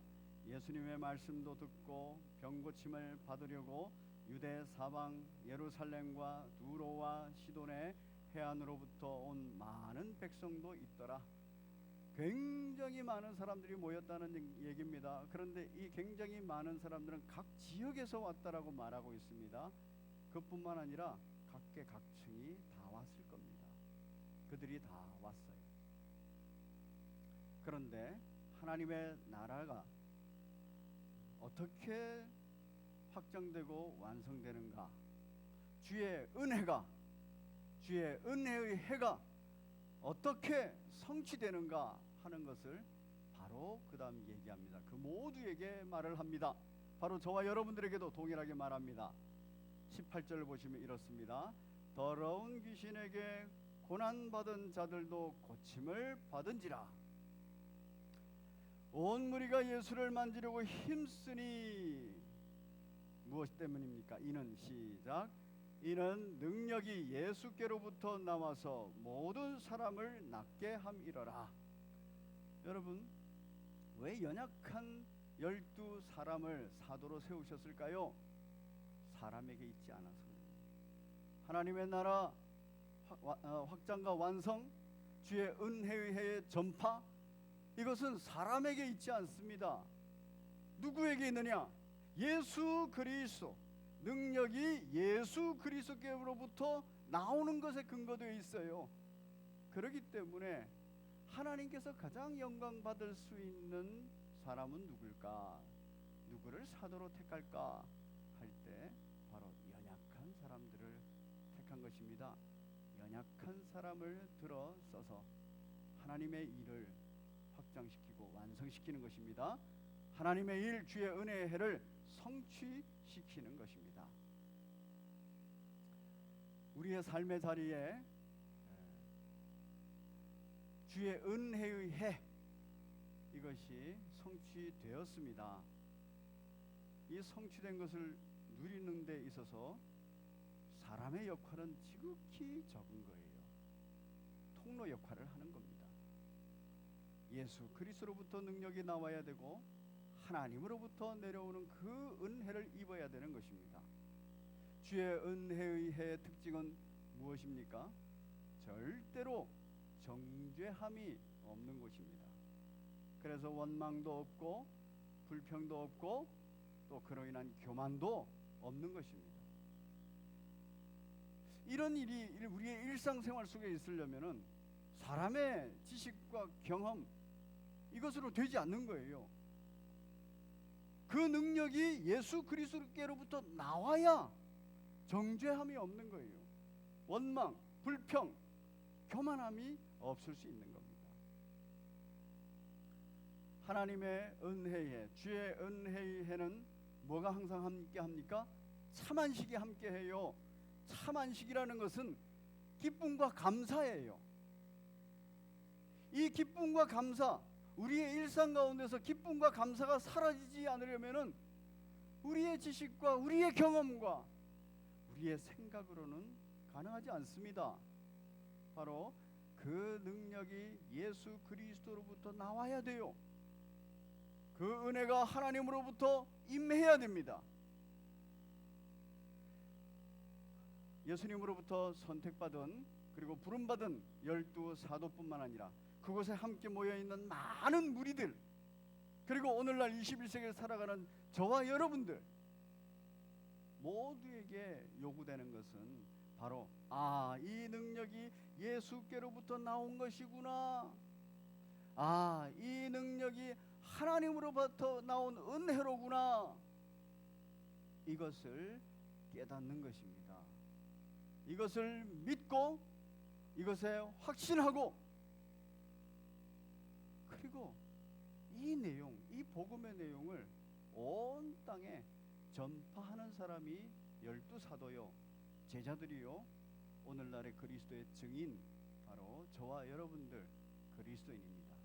예수님의 말씀도 듣고 병고침을 받으려고 유대 사방 예루살렘과 두로와 시돈의 해안으로부터 온 많은 백성도 있더라. 굉장히 많은 사람들이 모였다는 얘기입니다. 그런데 이 굉장히 많은 사람들은 각 지역에서 왔다라고 말하고 있습니다. 그뿐만 아니라 각계각층이 다 왔을 겁니다. 그들이 다 왔어요. 그런데 하나님의 나라가 어떻게 확장되고 완성되는가? 주의 은혜의 해가 어떻게 성취되는가 하는 것을 바로 그 다음 얘기합니다. 그 모두에게 말을 합니다. 바로 저와 여러분들에게도 동일하게 말합니다. 18절을 보시면 이렇습니다. 더러운 귀신에게 고난받은 자들도 고침을 받은지라. 온 무리가 예수를 만지려고 힘쓰니 무엇 때문입니까? 이는 시작. 이는 능력이 예수께로부터 나와서 모든 사람을 낫게 함이러라. 여러분, 왜 연약한 12사람을 사도로 세우셨을까요? 사람에게 있지 않아서입니다. 하나님의 나라 확장과 완성, 주의 은혜의 해의 전파, 이것은 사람에게 있지 않습니다. 누구에게 있느냐? 예수 그리스도, 능력이 예수 그리스도께로부터 나오는 것에 근거되어 있어요. 그렇기 때문에 하나님께서 가장 영광 받을 수 있는 사람은 누굴까? 누구를 사도로 택할까 할 때 바로 연약한 사람들을 택한 것입니다. 연약한 사람을 들어 써서 하나님의 일을 확장시키고 완성시키는 것입니다. 하나님의 일, 주의 은혜의 해를 성취시키는 것입니다. 우리의 삶의 자리에 주의 은혜의 해, 이것이 성취되었습니다. 이 성취된 것을 누리는 데 있어서 사람의 역할은 지극히 적은 거예요. 통로 역할을 하는 겁니다. 예수 그리스도로부터 능력이 나와야 되고 하나님으로부터 내려오는 그 은혜를 입어야 되는 것입니다. 주의 은혜의 해의 특징은 무엇입니까? 절대로 정죄함이 없는 것입니다. 그래서 원망도 없고 불평도 없고 또 그로 인한 교만도 없는 것입니다. 이런 일이 우리의 일상생활 속에 있으려면은 사람의 지식과 경험, 이것으로 되지 않는 거예요. 그 능력이 예수 그리스도께로부터 나와야 정죄함이 없는 거예요. 원망, 불평, 교만함이 없을 수 있는 겁니다. 하나님의 은혜에, 주의 은혜의 해는 뭐가 항상 함께 합니까? 참안식이 함께 해요. 참안식이라는 것은 기쁨과 감사예요. 이 기쁨과 감사, 우리의 일상 가운데서 기쁨과 감사가 사라지지 않으려면은 우리의 지식과 우리의 경험과 우리의 생각으로는 가능하지 않습니다. 바로 그 능력이 예수 그리스도로부터 나와야 돼요. 그 은혜가 하나님으로부터 임해야 됩니다. 예수님으로부터 선택받은 그리고 부름받은 12사도뿐만 아니라 그곳에 함께 모여있는 많은 무리들, 그리고 오늘날 21세기를 살아가는 저와 여러분들 모두에게 요구되는 것은 바로 이 능력이 예수께로부터 나온 것이구나, 이 능력이 하나님으로부터 나온 은혜로구나, 이것을 깨닫는 것입니다. 이것을 믿고 이것에 확신하고, 그리고 이 내용, 이 복음의 내용을 온 땅에 전파하는 사람이 12사도요, 제자들이요, 오늘날의 그리스도의 증인, 바로 저와 여러분들 그리스도인입니다.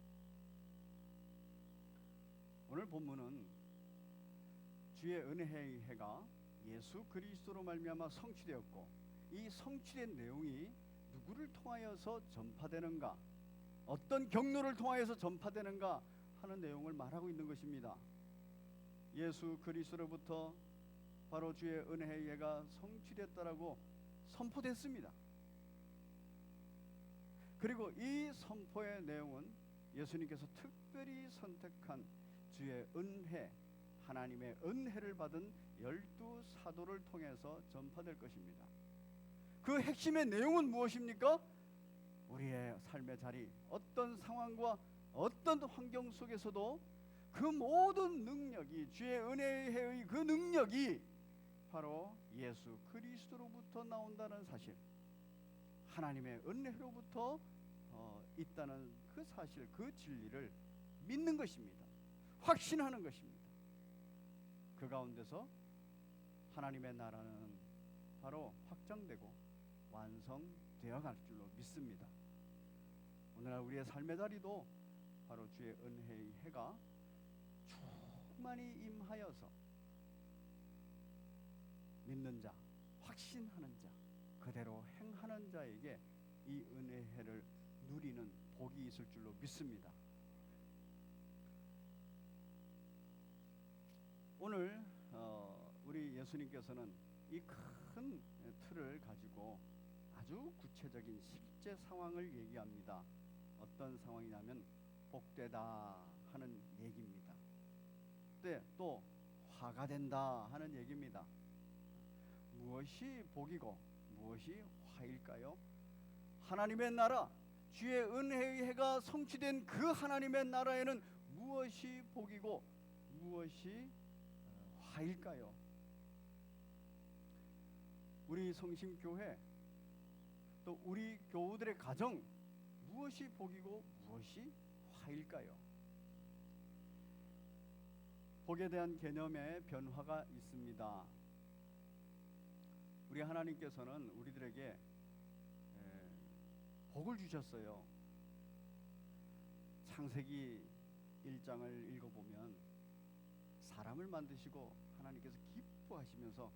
오늘 본문은 주의 은혜의 해가 예수 그리스도로 말미암아 성취되었고, 이 성취된 내용이 누구를 통하여서 전파되는가, 어떤 경로를 통하여서 전파되는가 하는 내용을 말하고 있는 것입니다. 예수 그리스도로부터 바로 주의 은혜의 해가 성취됐다라고 선포됐습니다. 그리고 이 선포의 내용은 예수님께서 특별히 선택한 주의 은혜, 하나님의 은혜를 받은 12사도를 통해서 전파될 것입니다. 그 핵심의 내용은 무엇입니까? 우리의 삶의 자리, 어떤 상황과 어떤 환경 속에서도 그 모든 능력이, 주의 은혜의 그 능력이 바로 예수 그리스도로부터 나온다는 사실, 하나님의 은혜로부터 있다는 그 사실, 그 진리를 믿는 것입니다. 확신하는 것입니다. 그 가운데서 하나님의 나라는 바로 확장되고 완성되어 갈 줄로 믿습니다. 오늘날 우리의 삶의 자리도 바로 주의 은혜의 해가 충만히 임하여서 믿는 자, 확신하는 자, 그대로 행하는 자에게 이 은혜의 해를 누리는 복이 있을 줄로 믿습니다. 오늘 우리 예수님께서는 이 큰 틀을 가지고 아주 구체적인 실제 상황을 얘기합니다. 어떤 상황이냐면 복되다 하는 얘기입니다. 또 화가 된다 하는 얘기입니다. 무엇이 복이고 무엇이 화일까요? 하나님의 나라, 주의 은혜의 해가 성취된 그 하나님의 나라에는 무엇이 복이고 무엇이 화일까요? 우리 성심교회 또 우리 교우들의 가정 무엇이 복이고 무엇이 화일까요? 복에 대한 개념의 변화가 있습니다. 우리 하나님께서는 우리들에게 복을 주셨어요. 창세기 1장을 읽어보면 사람을 만드시고 하나님께서 기뻐하시면서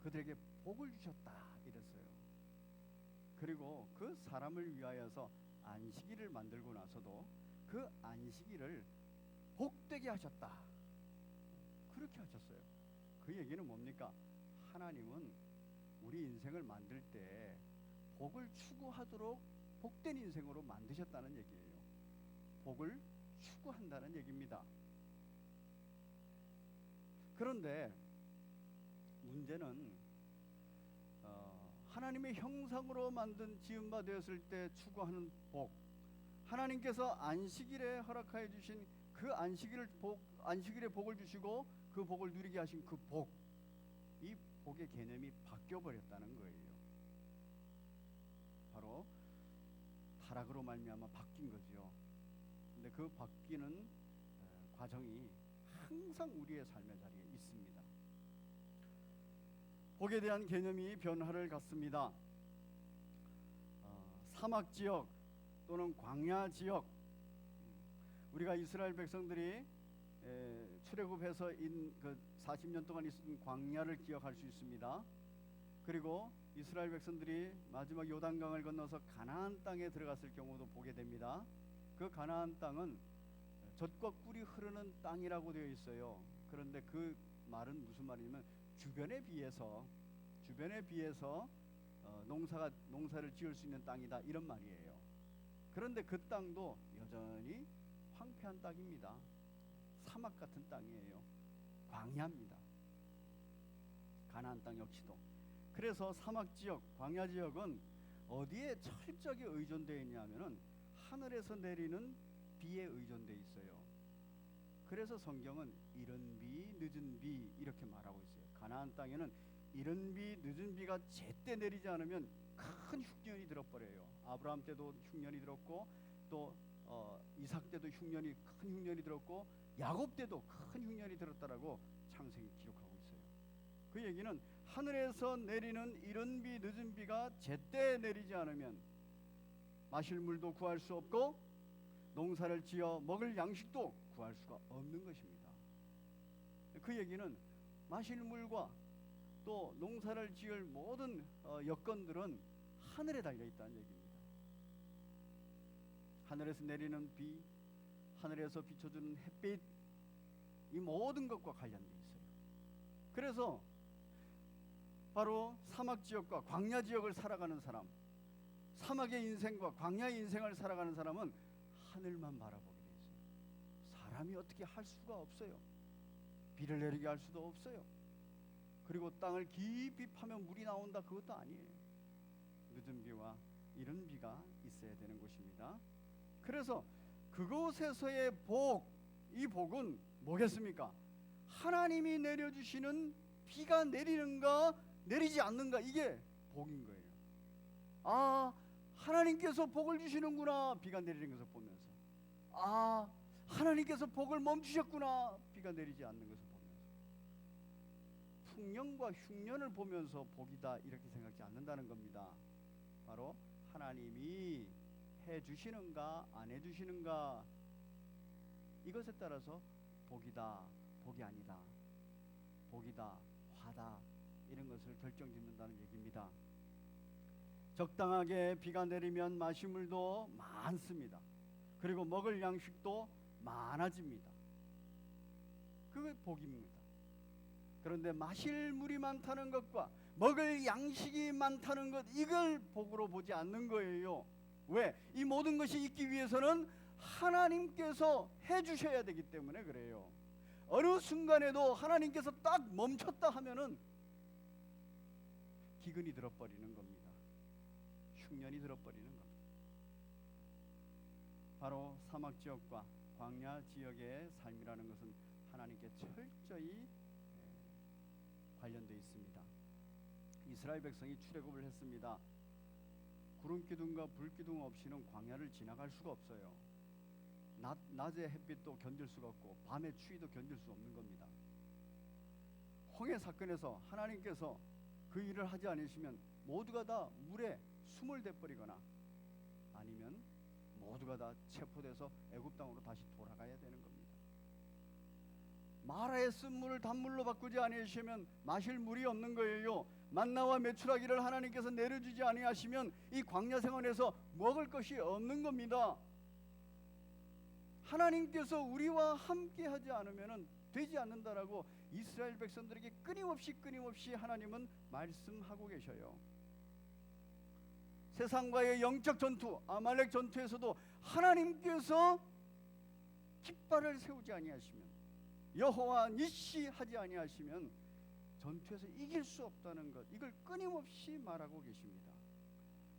그들에게 복을 주셨다 이랬어요. 그리고 그 사람을 위하여서 안식일을 만들고 나서도 그 안식일을 복되게 하셨다 그렇게 하셨어요. 그 얘기는 뭡니까? 하나님은 우리 인생을 만들 때 복을 추구하도록 복된 인생으로 만드셨다는 얘기예요. 복을 추구한다는 얘기입니다. 그런데 문제는 하나님의 형상으로 만든 지음바 되었을 때 추구하는 복, 하나님께서 안식일에 허락하여 주신 그 안식일에 복을 주시고 그 복을 누리게 하신 그 복, 이 복의 개념이 바뀌어 버렸다는 거예요. 바로 타락으로 말미암아 바뀐 거죠. 근데 그 바뀌는 과정이 항상 우리의 삶의 자리에 있습니다. 복에 대한 개념이 변화를 갖습니다. 사막 지역 또는 광야 지역, 우리가 이스라엘 백성들이 출애굽해서 그 40년 동안 있었던 광야를 기억할 수 있습니다. 그리고 이스라엘 백성들이 마지막 요단강을 건너서 가나안 땅에 들어갔을 경우도 보게 됩니다. 그 가나안 땅은 젖과 꿀이 흐르는 땅이라고 되어 있어요. 그런데 그 말은 무슨 말이냐면 주변에 비해서 농사를 지을 수 있는 땅이다 이런 말이에요. 그런데 그 땅도 여전히 황폐한 땅입니다. 사막 같은 땅이에요. 광야입니다. 가나안 땅 역시도. 그래서 사막 지역, 광야 지역은 어디에 철저하게 의존되어 있냐면은 하늘에서 내리는 비에 의존되어 있어요. 그래서 성경은 이른 비, 늦은 비 이렇게 말하고 있어요. 가나안 땅에는 이른 비, 늦은 비가 제때 내리지 않으면 큰 흉년이 들어버려요. 아브라함 때도 흉년이 들었고 또 이삭 때도 큰 흉년이 들었고 야곱 때도 큰 흉년이 들었다라고 창세기 기록하고 있어요. 그 얘기는 하늘에서 내리는 이른 비, 늦은 비가 제때 내리지 않으면 마실 물도 구할 수 없고 농사를 지어 먹을 양식도 구할 수가 없는 것입니다. 그 얘기는 마실 물과 또 농사를 지을 모든 여건들은 하늘에 달려 있다는 얘기입니다. 하늘에서 내리는 비, 하늘에서 비춰주는 햇빛, 이 모든 것과 관련되어 있어요. 그래서 바로 사막 지역과 광야 지역을 살아가는 사람, 사막의 인생과 광야의 인생을 살아가는 사람은 하늘만 바라보게 돼 있어요. 사람이 어떻게 할 수가 없어요. 비를 내리게 할 수도 없어요. 그리고 땅을 깊이 파면 물이 나온다, 그것도 아니에요. 늦은 비와 이른 비가 있어야 되는 곳입니다. 그래서 그곳에서의 복, 이 복은 뭐겠습니까? 하나님이 내려주시는 비가 내리는가 내리지 않는가, 이게 복인 거예요. 아, 하나님께서 복을 주시는구나, 비가 내리는 것을 보면서. 아, 하나님께서 복을 멈추셨구나, 비가 내리지 않는 것을 보면서. 풍년과 흉년을 보면서 복이다 이렇게 생각지 않는다는 겁니다. 바로 하나님이 해주시는가 안 해주시는가, 이것에 따라서 복이다, 복이 아니다, 복이다, 화다, 이런 것을 결정짓는다는 얘기입니다. 적당하게 비가 내리면 마시물도 많습니다. 그리고 먹을 양식도 많아집니다. 그게 복입니다. 그런데 마실 물이 많다는 것과 먹을 양식이 많다는 것, 이걸 복으로 보지 않는 거예요. 왜? 이 모든 것이 있기 위해서는 하나님께서 해주셔야 되기 때문에 그래요. 어느 순간에도 하나님께서 딱 멈췄다 하면은 기근이 들어버리는 겁니다. 흉년이 들어버리는 겁니다. 바로 사막 지역과 광야 지역의 삶이라는 것은 하나님께 철저히 관련되어 있습니다. 이스라엘 백성이 출애굽을 했습니다. 구름 기둥과 불 기둥 없이는 광야를 지나갈 수가 없어요. 낮에 햇빛도 견딜 수가 없고 밤의 추위도 견딜 수 없는 겁니다. 홍해 사건에서 하나님께서 그 일을 하지 않으시면 모두가 다 물에 숨을 대버리거나 아니면 모두가 다 체포돼서 애굽 땅으로 다시 돌아가야 되는 겁니다. 마라의 쓴 물을 단물로 바꾸지 아니하시면 마실 물이 없는 거예요. 만나와 메추라기를 하나님께서 내려주지 아니하시면 이 광야 생활에서 먹을 것이 없는 겁니다. 하나님께서 우리와 함께 하지 않으면 되지 않는다라고 이스라엘 백성들에게 끊임없이 하나님은 말씀하고 계셔요. 세상과의 영적 전투, 아말렉 전투에서도 하나님께서 깃발을 세우지 아니하시면, 여호와 니시 하지 아니하시면 전투에서 이길 수 없다는 것, 이걸 끊임없이 말하고 계십니다.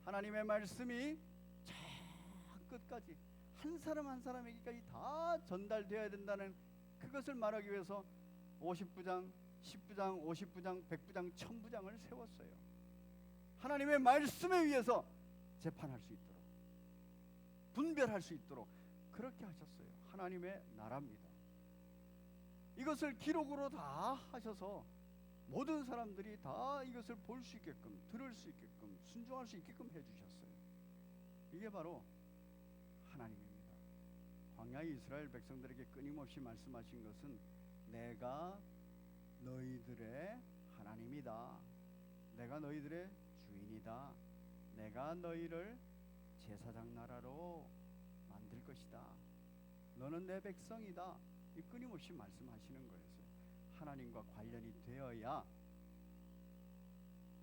하나님의 말씀이 저 끝까지 한 사람 한 사람에게까지 다 전달되어야 된다는 그것을 말하기 위해서 50부장, 10부장, 50부장, 100부장, 1000부장을 세웠어요. 하나님의 말씀에 의해서 재판할 수 있도록, 분별할 수 있도록 그렇게 하셨어요. 하나님의 나라입니다. 이것을 기록으로 다 하셔서 모든 사람들이 다 이것을 볼 수 있게끔, 들을 수 있게끔, 순종할 수 있게끔 해주셨어요. 이게 바로 하나님입니다. 광야의 이스라엘 백성들에게 끊임없이 말씀하신 것은 내가 너희들의 하나님이다. 내가 너희들의 주인이다. 내가 너희를 제사장 나라로 만들 것이다. 너는 내 백성이다. 이 끊임없이 말씀하시는 거였어요. 하나님과 관련이 되어야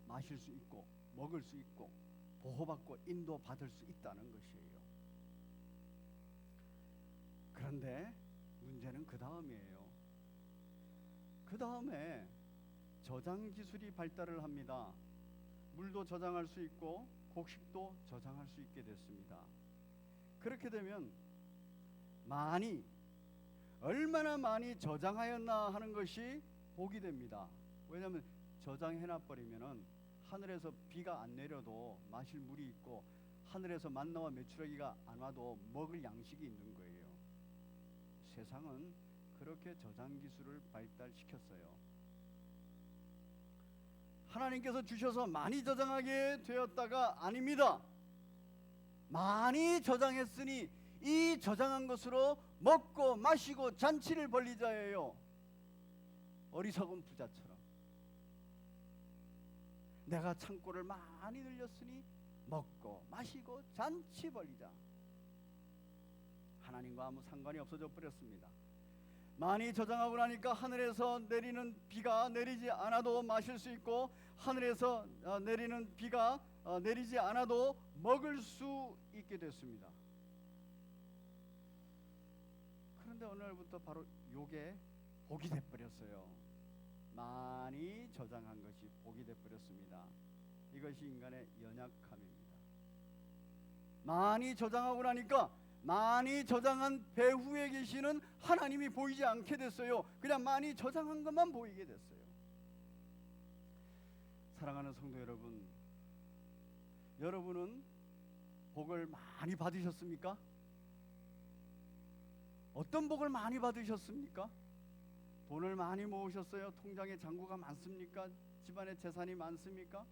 마실 수 있고 먹을 수 있고 보호받고 인도받을 수 있다는 것이에요. 그런데 문제는 그 다음이에요. 그 다음에 저장 기술이 발달을 합니다. 물도 저장할 수 있고 곡식도 저장할 수 있게 됐습니다. 그렇게 되면 얼마나 많이 저장하였나 하는 것이 복이 됩니다. 왜냐하면 저장해놔버리면은 하늘에서 비가 안 내려도 마실 물이 있고 하늘에서 만나와 메추라기가 안 와도 먹을 양식이 있는 거예요. 세상은 그렇게 저장 기술을 발달시켰어요. 하나님께서 주셔서 많이 저장하게 되었다가 아닙니다. 많이 저장했으니 이 저장한 것으로 먹고 마시고 잔치를 벌리자예요. 어리석은 부자처럼 내가 창고를 많이 늘렸으니 먹고 마시고 잔치 벌리자. 하나님과 아무 상관이 없어져 버렸습니다. 많이 저장하고 나니까 하늘에서 내리는 비가 내리지 않아도 마실 수 있고 하늘에서 내리는 비가 내리지 않아도 먹을 수 있게 됐습니다. 그런데 오늘부터 바로 요게 복이 돼버렸어요. 많이 저장한 것이 복이 돼버렸습니다. 이것이 인간의 연약함입니다. 많이 저장하고 나니까 많이 저장한 배후에 계시는 하나님이 보이지 않게 됐어요. 그냥 많이 저장한 것만 보이게 됐어요. 사랑하는 성도 여러분, 여러분은 복을 많이 받으셨습니까? 어떤 복을 많이 받으셨습니까? 돈을 많이 모으셨어요? 통장에 잔고가 많습니까? 집안에 재산이 많습니까?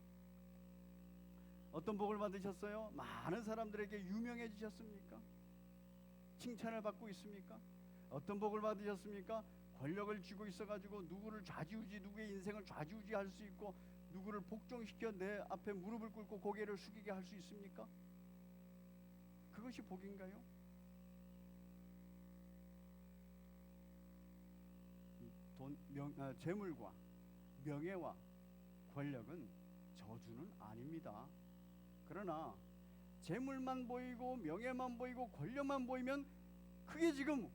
어떤 복을 받으셨어요? 많은 사람들에게 유명해지셨습니까? 칭찬을 받고 있습니까? 어떤 복을 받으셨습니까? 권력을 쥐고 있어가지고 누구를 좌지우지, 누구의 인생을 좌지우지 할 수 있고 누구를 복종시켜 내 앞에 무릎을 꿇고 고개를 숙이게 할 수 있습니까? 그것이 복인가요? 재물과 명예와 권력은 저주는 아닙니다. 그러나 재물만 보이고 명예만 보이고 권력만 보이면 그게 지금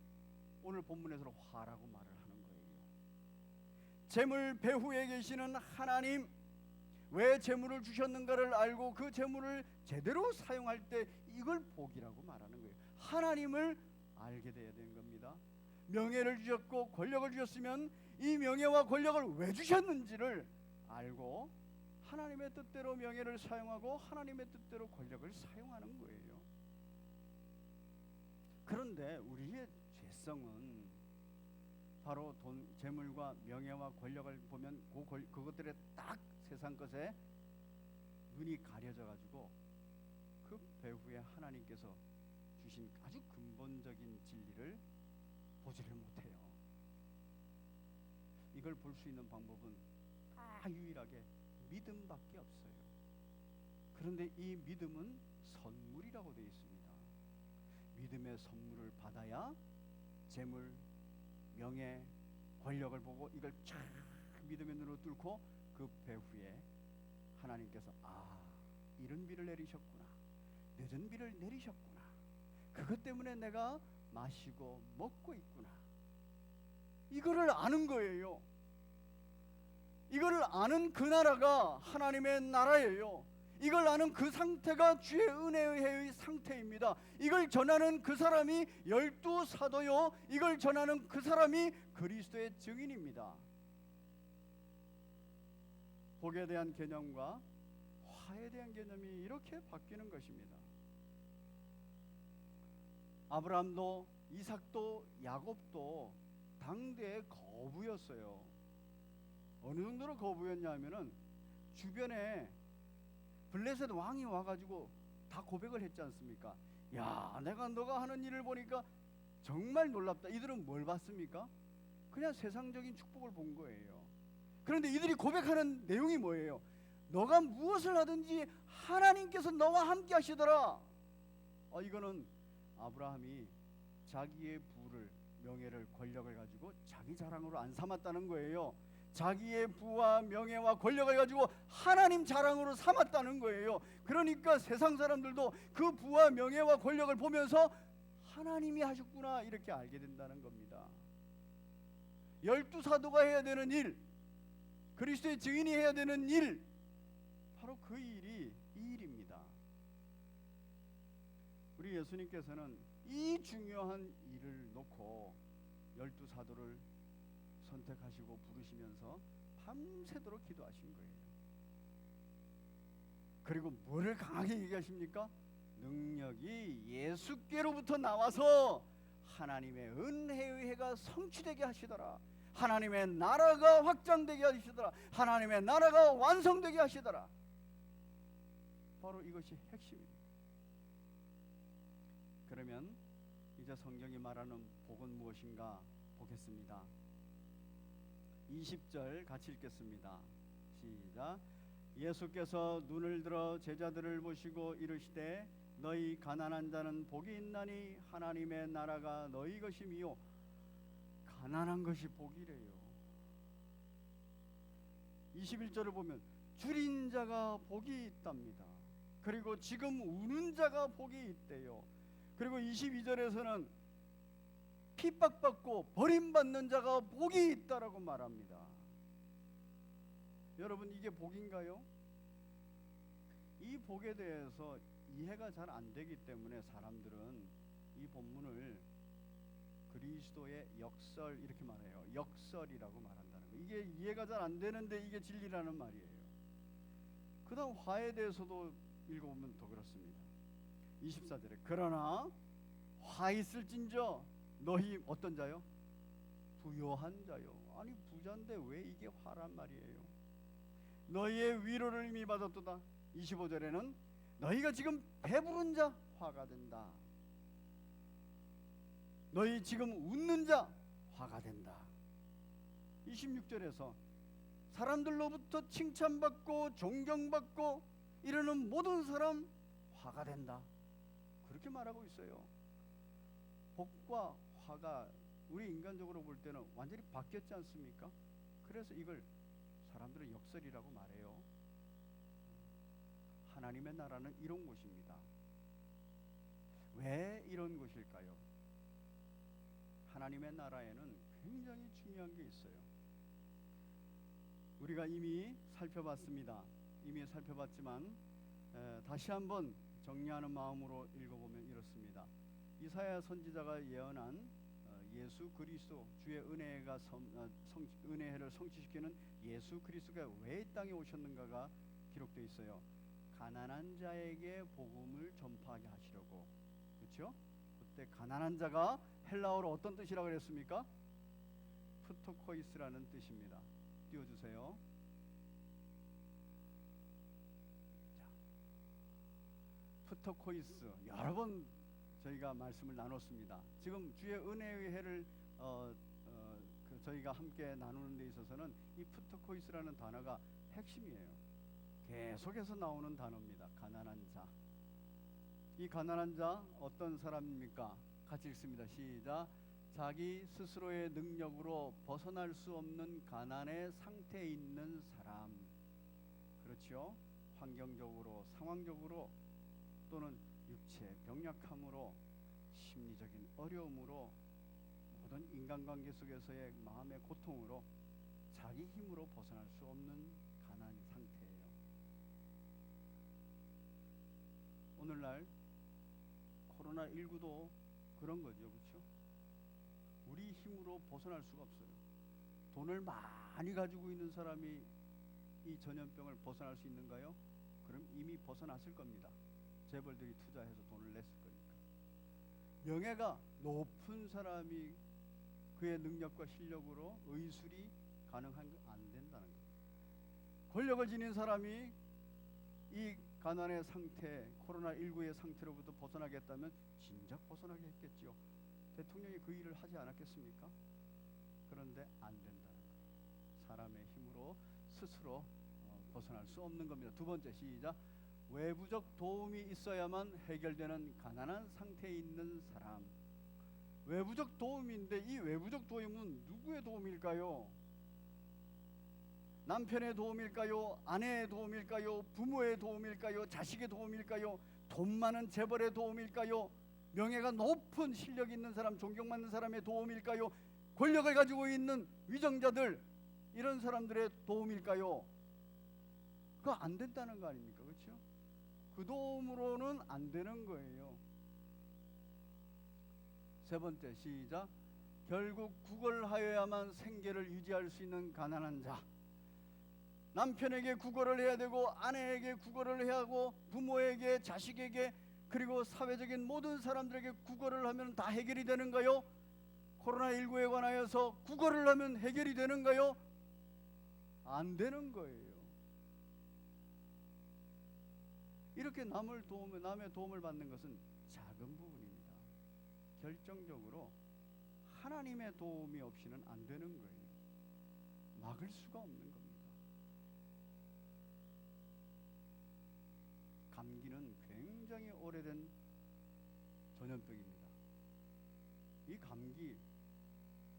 오늘 본문에서 화라고 말을 하는 거예요. 재물 배후에 계시는 하나님, 왜 재물을 주셨는가를 알고 그 재물을 제대로 사용할 때 이걸 복이라고 말하는 거예요. 하나님을 알게 돼야 되는 겁니다. 명예를 주셨고 권력을 주셨으면 이 명예와 권력을 왜 주셨는지를 알고 하나님의 뜻대로 명예를 사용하고 하나님의 뜻대로 권력을 사용하는 거예요. 그런데 우리의 죄성은 바로 돈, 재물과 명예와 권력을 보면 그것들에 딱 세상 것에 눈이 가려져 가지고 그 배후에 하나님께서 주신 아주 근본적인 진리를 보지를 못해요. 이걸 볼 수 있는 방법은 유일하게 믿음밖에 없어요. 그런데 이 믿음은 선물이라고 되어 있습니다. 믿음의 선물을 받아야 재물, 명예, 권력을 보고 이걸 쫙 믿음의 눈으로 뚫고 그 배후에 하나님께서 이른 비를 내리셨구나, 늦은 비를 내리셨구나, 그것 때문에 내가 마시고 먹고 있구나, 이거를 아는 거예요. 이걸 아는 그 나라가 하나님의 나라예요. 이걸 아는 그 상태가 주의 은혜의 상태입니다. 이걸 전하는 그 사람이 12사도요, 이걸 전하는 그 사람이 그리스도의 증인입니다. 복에 대한 개념과 화에 대한 개념이 이렇게 바뀌는 것입니다. 아브라함도 이삭도 야곱도 당대의 거부였어요. 어느 정도로 거부였냐면은 주변에 블레셋 왕이 와가지고 다 고백을 했지 않습니까? 야, 내가 너가 하는 일을 보니까 정말 놀랍다. 이들은 뭘 봤습니까? 그냥 세상적인 축복을 본 거예요. 그런데 이들이 고백하는 내용이 뭐예요? 너가 무엇을 하든지 하나님께서 너와 함께 하시더라. 이거는 아브라함이 자기의 부를, 명예를, 권력을 가지고 자기 자랑으로 안 삼았다는 거예요. 자기의 부와 명예와 권력을 가지고 하나님 자랑으로 삼았다는 거예요. 그러니까 세상 사람들도 그 부와 명예와 권력을 보면서 하나님이 하셨구나 이렇게 알게 된다는 겁니다. 12사도가 해야 되는 일, 그리스도의 증인이 해야 되는 일, 바로 그 일이 이 일입니다. 우리 예수님께서는 이 중요한 일을 놓고 12사도를 선택하시고 부르시면서 밤새도록 기도하신 거예요. 그리고 뭐를 강하게 얘기하십니까? 능력이 예수께로부터 나와서 하나님의 은혜의 해가 성취되게 하시더라. 하나님의 나라가 확장되게 하시더라. 하나님의 나라가 완성되게 하시더라. 바로 이것이 핵심입니다. 그러면 이제 성경이 말하는 복은 무엇인가 보겠습니다. 20절 같이 읽겠습니다. 시작. 예수께서 눈을 들어 제자들을 보시고 이르시되 너희 가난한 자는 복이 있나니 하나님의 나라가 너희 것임이요. 가난한 것이 복이래요. 21절을 보면 줄인 자가 복이 있답니다. 그리고 지금 우는 자가 복이 있대요. 그리고 22절에서는 핍박받고 버림받는 자가 복이 있다라고 말합니다. 여러분, 이게 복인가요? 이 복에 대해서 이해가 잘 안 되기 때문에 사람들은 이 본문을 그리스도의 역설 이렇게 말해요. 역설이라고 말한다는 거예요. 이게 이해가 잘 안 되는데 이게 진리라는 말이에요. 그 다음 화에 대해서도 읽어보면 더 그렇습니다. 24절에 그러나 화 있을진저 너희 어떤 자요? 부요한 자요. 아니 부자인데 왜 이게 화란 말이에요? 너희의 위로를 이미 받았도다. 25절에는 너희가 지금 배부른 자 화가 된다. 너희 지금 웃는 자 화가 된다. 26절에서 사람들로부터 칭찬받고 존경받고 이러는 모든 사람 화가 된다. 그렇게 말하고 있어요. 복과 화가 우리 인간적으로 볼 때는 완전히 바뀌었지 않습니까? 그래서 이걸 사람들은 역설이라고 말해요. 하나님의 나라는 이런 곳입니다. 왜 이런 곳일까요? 하나님의 나라에는 굉장히 중요한 게 있어요. 우리가 이미 살펴봤습니다. 이미 살펴봤지만 다시 한번 정리하는 마음으로 읽어보면 이렇습니다. 이사야 선지자가 예언한 예수 그리스도 주의 은혜를 성취시키는 예수 그리스도가 왜 이 땅에 오셨는가가 기록되어 있어요. 가난한 자에게 복음을 전파하게 하시려고. 그렇죠? 그때 가난한 자가 헬라어로 어떤 뜻이라고 그랬습니까? 프토코이스라는 뜻입니다. 띄워주세요. 자, 프토코이스 여러 번 저희가 말씀을 나눴습니다. 지금 주의 은혜의 해를 저희가 함께 나누는 데 있어서는 이 프토코이스라는 단어가 핵심이에요. 계속해서 나오는 단어입니다. 가난한 자. 이 가난한 자 어떤 사람입니까? 같이 읽습니다. 시작. 자기 스스로의 능력으로 벗어날 수 없는 가난의 상태에 있는 사람. 그렇죠? 환경적으로, 상황적으로 또는 육체 병약함으로, 심리적인 어려움으로, 모든 인간관계 속에서의 마음의 고통으로 자기 힘으로 벗어날 수 없는 가난의 상태예요. 오늘날 코로나19도 그런 거죠. 그렇죠? 우리 힘으로 벗어날 수가 없어요. 돈을 많이 가지고 있는 사람이 이 전염병을 벗어날 수 있는가요? 그럼 이미 벗어났을 겁니다. 재벌들이 투자해서 돈을 냈을 거니까. 명예가 높은 사람이 그의 능력과 실력으로 의술이 가능한 거 안 된다는 거예요. 권력을 지닌 사람이 이 가난의 상태, 코로나19의 상태로부터 벗어나겠다면 진작 벗어나게 했겠지요. 대통령이 그 일을 하지 않았겠습니까? 그런데 안 된다는 거예요. 사람의 힘으로 스스로 벗어날 수 없는 겁니다. 두 번째, 시작. 외부적 도움이 있어야만 해결되는 가난한 상태에 있는 사람. 외부적 도움인데 이 외부적 도움은 누구의 도움일까요? 남편의 도움일까요? 아내의 도움일까요? 부모의 도움일까요? 자식의 도움일까요? 돈 많은 재벌의 도움일까요? 명예가 높은 실력 있는 사람, 존경받는 사람의 도움일까요? 권력을 가지고 있는 위정자들, 이런 사람들의 도움일까요? 그거 안 된다는 거 아닙니까? 그렇죠? 그 도움으로는 안 되는 거예요. 세 번째, 시작. 결국 구걸하여야만 생계를 유지할 수 있는 가난한 자. 남편에게 구걸을 해야 되고, 아내에게 구걸을 해야 하고, 부모에게, 자식에게, 그리고 사회적인 모든 사람들에게 구걸을 하면 다 해결이 되는가요? 코로나19에 관하여서 구걸을 하면 해결이 되는가요? 안 되는 거예요. 이렇게 남의 도움을 받는 것은 작은 부분입니다. 결정적으로 하나님의 도움이 없이는 안 되는 거예요. 막을 수가 없는 겁니다. 감기는 굉장히 오래된 전염병입니다. 이 감기,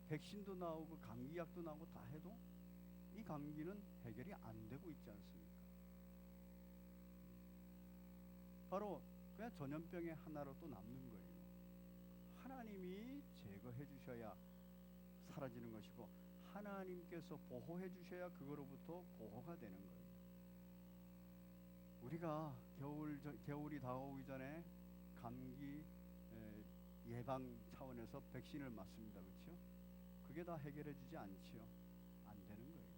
백신도 나오고 감기약도 나오고 다 해도 이 감기는 해결이 안 되고 있지 않습니까? 바로 그냥 전염병의 하나로 또 남는 거예요. 하나님이 제거해 주셔야 사라지는 것이고, 하나님께서 보호해 주셔야 그거로부터 보호가 되는 거예요. 우리가 겨울이 다가오기 전에 감기 예방 차원에서 백신을 맞습니다. 그렇죠? 그게 다 해결해 주지 않지요. 안 되는 거예요.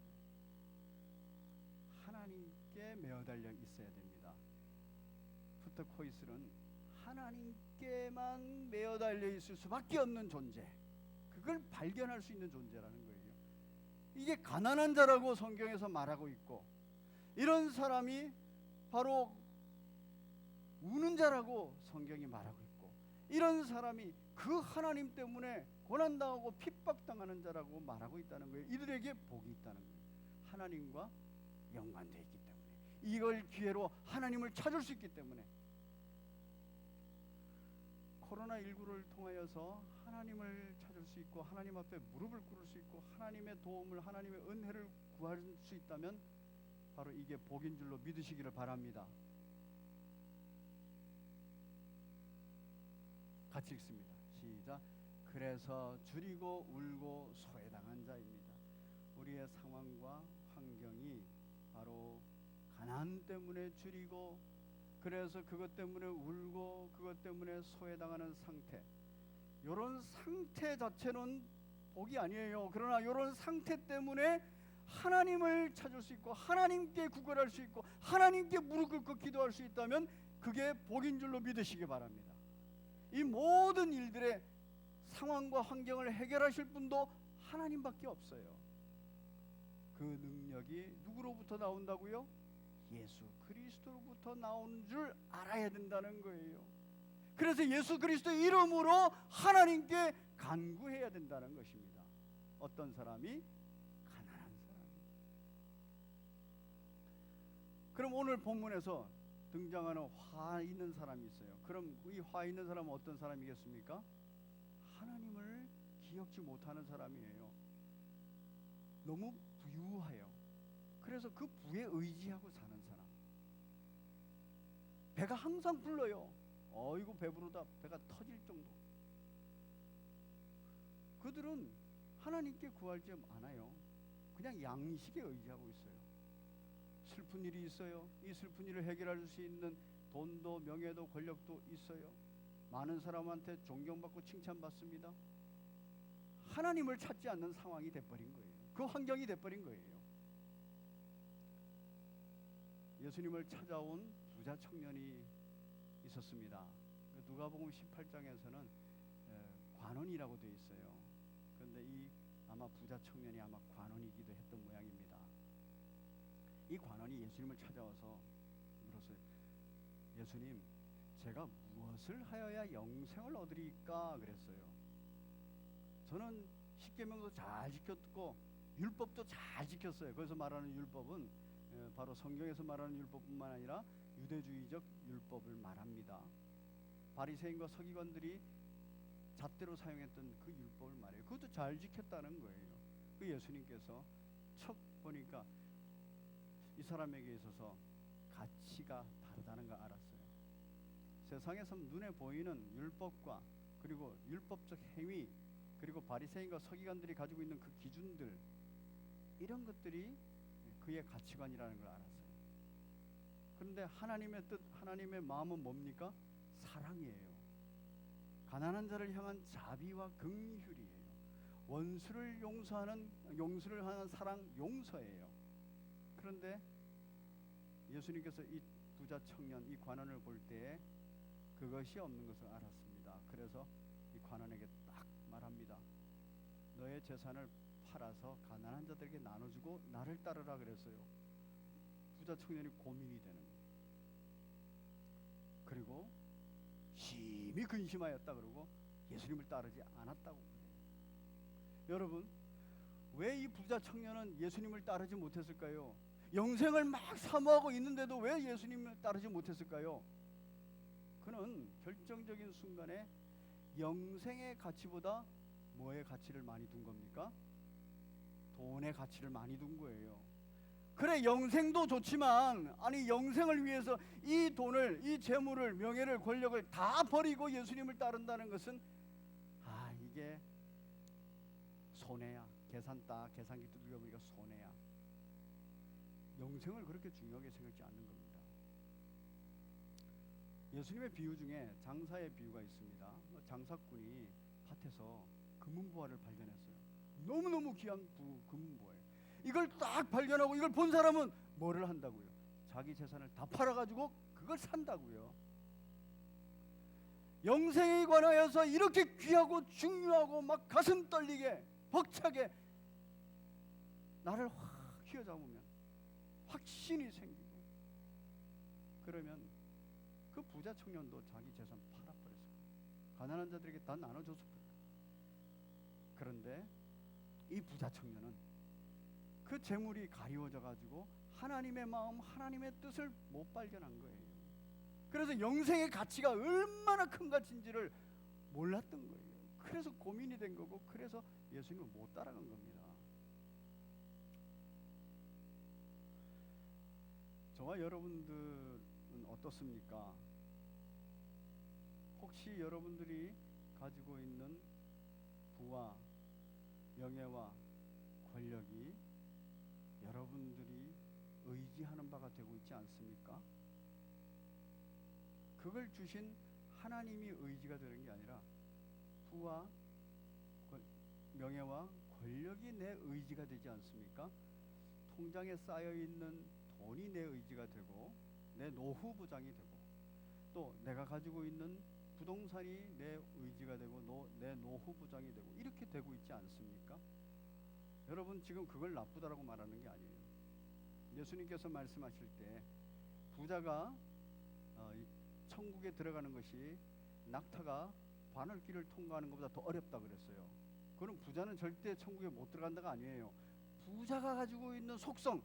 하나님께 매어달려 있어야 됩니다. 프토코이스는 하나님께만 매어달려 있을 수밖에 없는 존재, 그걸 발견할 수 있는 존재라는 거예요. 이게 가난한 자라고 성경에서 말하고 있고, 이런 사람이 바로 우는 자라고 성경이 말하고 있고, 이런 사람이 그 하나님 때문에 고난당하고 핍박당하는 자라고 말하고 있다는 거예요. 이들에게 복이 있다는 거예요. 하나님과 연관되어 있기 때문에, 이걸 기회로 하나님을 찾을 수 있기 때문에. 코로나19를 통하여서 하나님을 찾을 수 있고, 하나님 앞에 무릎을 꿇을 수 있고, 하나님의 도움을, 하나님의 은혜를 구할 수 있다면 바로 이게 복인 줄로 믿으시기를 바랍니다. 같이 읽습니다. 시작. 그래서 줄이고 울고 소외당한 자입니다. 우리의 상황과 환경이 바로 가난 때문에 줄이고, 그래서 그것 때문에 울고, 그것 때문에 소외당하는 상태, 이런 상태 자체는 복이 아니에요. 그러나 이런 상태 때문에 하나님을 찾을 수 있고 하나님께 구걸할 수 있고 하나님께 무릎 꿇고 기도할 수 있다면 그게 복인 줄로 믿으시기 바랍니다. 이 모든 일들의 상황과 환경을 해결하실 분도 하나님밖에 없어요. 그 능력이 누구로부터 나온다고요? 예수 그리스도로부터 나온 줄 알아야 된다는 거예요. 그래서 예수 그리스도의 이름으로 하나님께 간구해야 된다는 것입니다. 어떤 사람이? 가난한 사람이. 그럼 오늘 본문에서 등장하는 화 있는 사람이 있어요. 그럼 이 화 있는 사람은 어떤 사람이겠습니까? 하나님을 기억지 못하는 사람이에요. 너무 부유해요. 그래서 그 부에 의지하고 사는 사람. 배가 항상 불러요. 어이구 배부르다 배가 터질 정도. 그들은 하나님께 구하지 않아요. 그냥 양식에 의지하고 있어요. 슬픈 일이 있어요. 이 슬픈 일을 해결할 수 있는 돈도 명예도 권력도 있어요. 많은 사람한테 존경받고 칭찬받습니다. 하나님을 찾지 않는 상황이 돼버린 거예요. 그 환경이 돼버린 거예요. 예수님을 찾아온 부자 청년이 있었습니다. 누가복음 18장에서는 관원이라고 되어 있어요. 그런데 이 아마 부자 청년이 아마 관원이기도 했던 모양입니다. 이 관원이 예수님을 찾아와서 물었어요. 예수님, 제가 무엇을 하여야 영생을 얻으리까 그랬어요. 저는 십계명도 잘 지켰고 율법도 잘 지켰어요. 거기서 말하는 율법은 바로 성경에서 말하는 율법뿐만 아니라 유대주의적 율법을 말합니다. 바리새인과 서기관들이 잣대로 사용했던 그 율법을 말해요. 그것도 잘 지켰다는 거예요. 그 예수님께서 척 보니까 이 사람에게 있어서 가치가 다르다는 걸 알았어요. 세상에서 눈에 보이는 율법과 그리고 율법적 행위 그리고 바리새인과 서기관들이 가지고 있는 그 기준들 이런 것들이 그의 가치관이라는 걸 알았어요. 그런데 하나님의 뜻, 하나님의 마음은 뭡니까? 사랑이에요. 가난한 자를 향한 자비와 긍휼이에요. 원수를 용서를 하는 사랑, 용서예요. 그런데 예수님께서 이 부자 청년, 이 관원을 볼 때에 그것이 없는 것을 알았습니다. 그래서 이 관원에게 딱 말합니다. 너의 재산을 팔아서 가난한 자들에게 나눠주고 나를 따르라 그랬어요. 부자 청년이 고민이 되는 거예요. 그리고 심히 근심하였다 그러고 예수님을 따르지 않았다고 그래요. 여러분, 왜 이 부자 청년은 예수님을 따르지 못했을까요? 영생을 막 사모하고 있는데도 왜 예수님을 따르지 못했을까요? 그는 결정적인 순간에 영생의 가치보다 뭐의 가치를 많이 둔 겁니까? 돈의 가치를 많이 둔 거예요. 그래, 영생도 좋지만 아니 영생을 위해서 이 돈을, 이 재물을, 명예를, 권력을 다 버리고 예수님을 따른다는 것은 이게 손해야. 계산기 두들겨 보니까 손해야. 영생을 그렇게 중요하게 생각지 않는 겁니다. 예수님의 비유 중에 장사의 비유가 있습니다. 장사꾼이 밭에서 금은보화를 발견했어요. 너무너무 귀한 금은보화예요. 이걸 딱 발견하고 이걸 본 사람은 뭐를 한다고요? 자기 재산을 다 팔아가지고 그걸 산다고요. 영생에 관하여서 이렇게 귀하고 중요하고 막 가슴 떨리게 벅차게 나를 확 휘어잡으면 확신이 생기고 그러면 그 부자 청년도 자기 재산 팔아버렸어요. 가난한 자들에게 다 나눠줬을 거예요. 그런데 이 부자 청년은 그 재물이 가리워져 가지고 하나님의 마음, 하나님의 뜻을 못 발견한 거예요. 그래서 영생의 가치가 얼마나 큰 가치인지를 몰랐던 거예요. 그래서 고민이 된 거고 그래서 예수님을 못 따라간 겁니다. 저와 여러분들은 어떻습니까? 혹시 여러분들이 가지고 있는 부와 명예와 권력이 여러분들이 의지하는 바가 되고 있지 않습니까? 그걸 주신 하나님이 의지가 되는 게 아니라 부와 명예와 권력이 내 의지가 되지 않습니까? 통장에 쌓여 있는 돈이 내 의지가 되고 내 노후 부장이 되고 또 내가 가지고 있는 부동산이 내 의지가 되고 내 노후 부장이 되고 이렇게 되고 있지 않습니까? 여러분 지금 그걸 나쁘다라고 말하는 게 아니에요. 예수님께서 말씀하실 때 부자가 천국에 들어가는 것이 낙타가 바늘길을 통과하는 것보다 더 어렵다 그랬어요. 그럼 부자는 절대 천국에 못 들어간다가 아니에요. 부자가 가지고 있는 속성,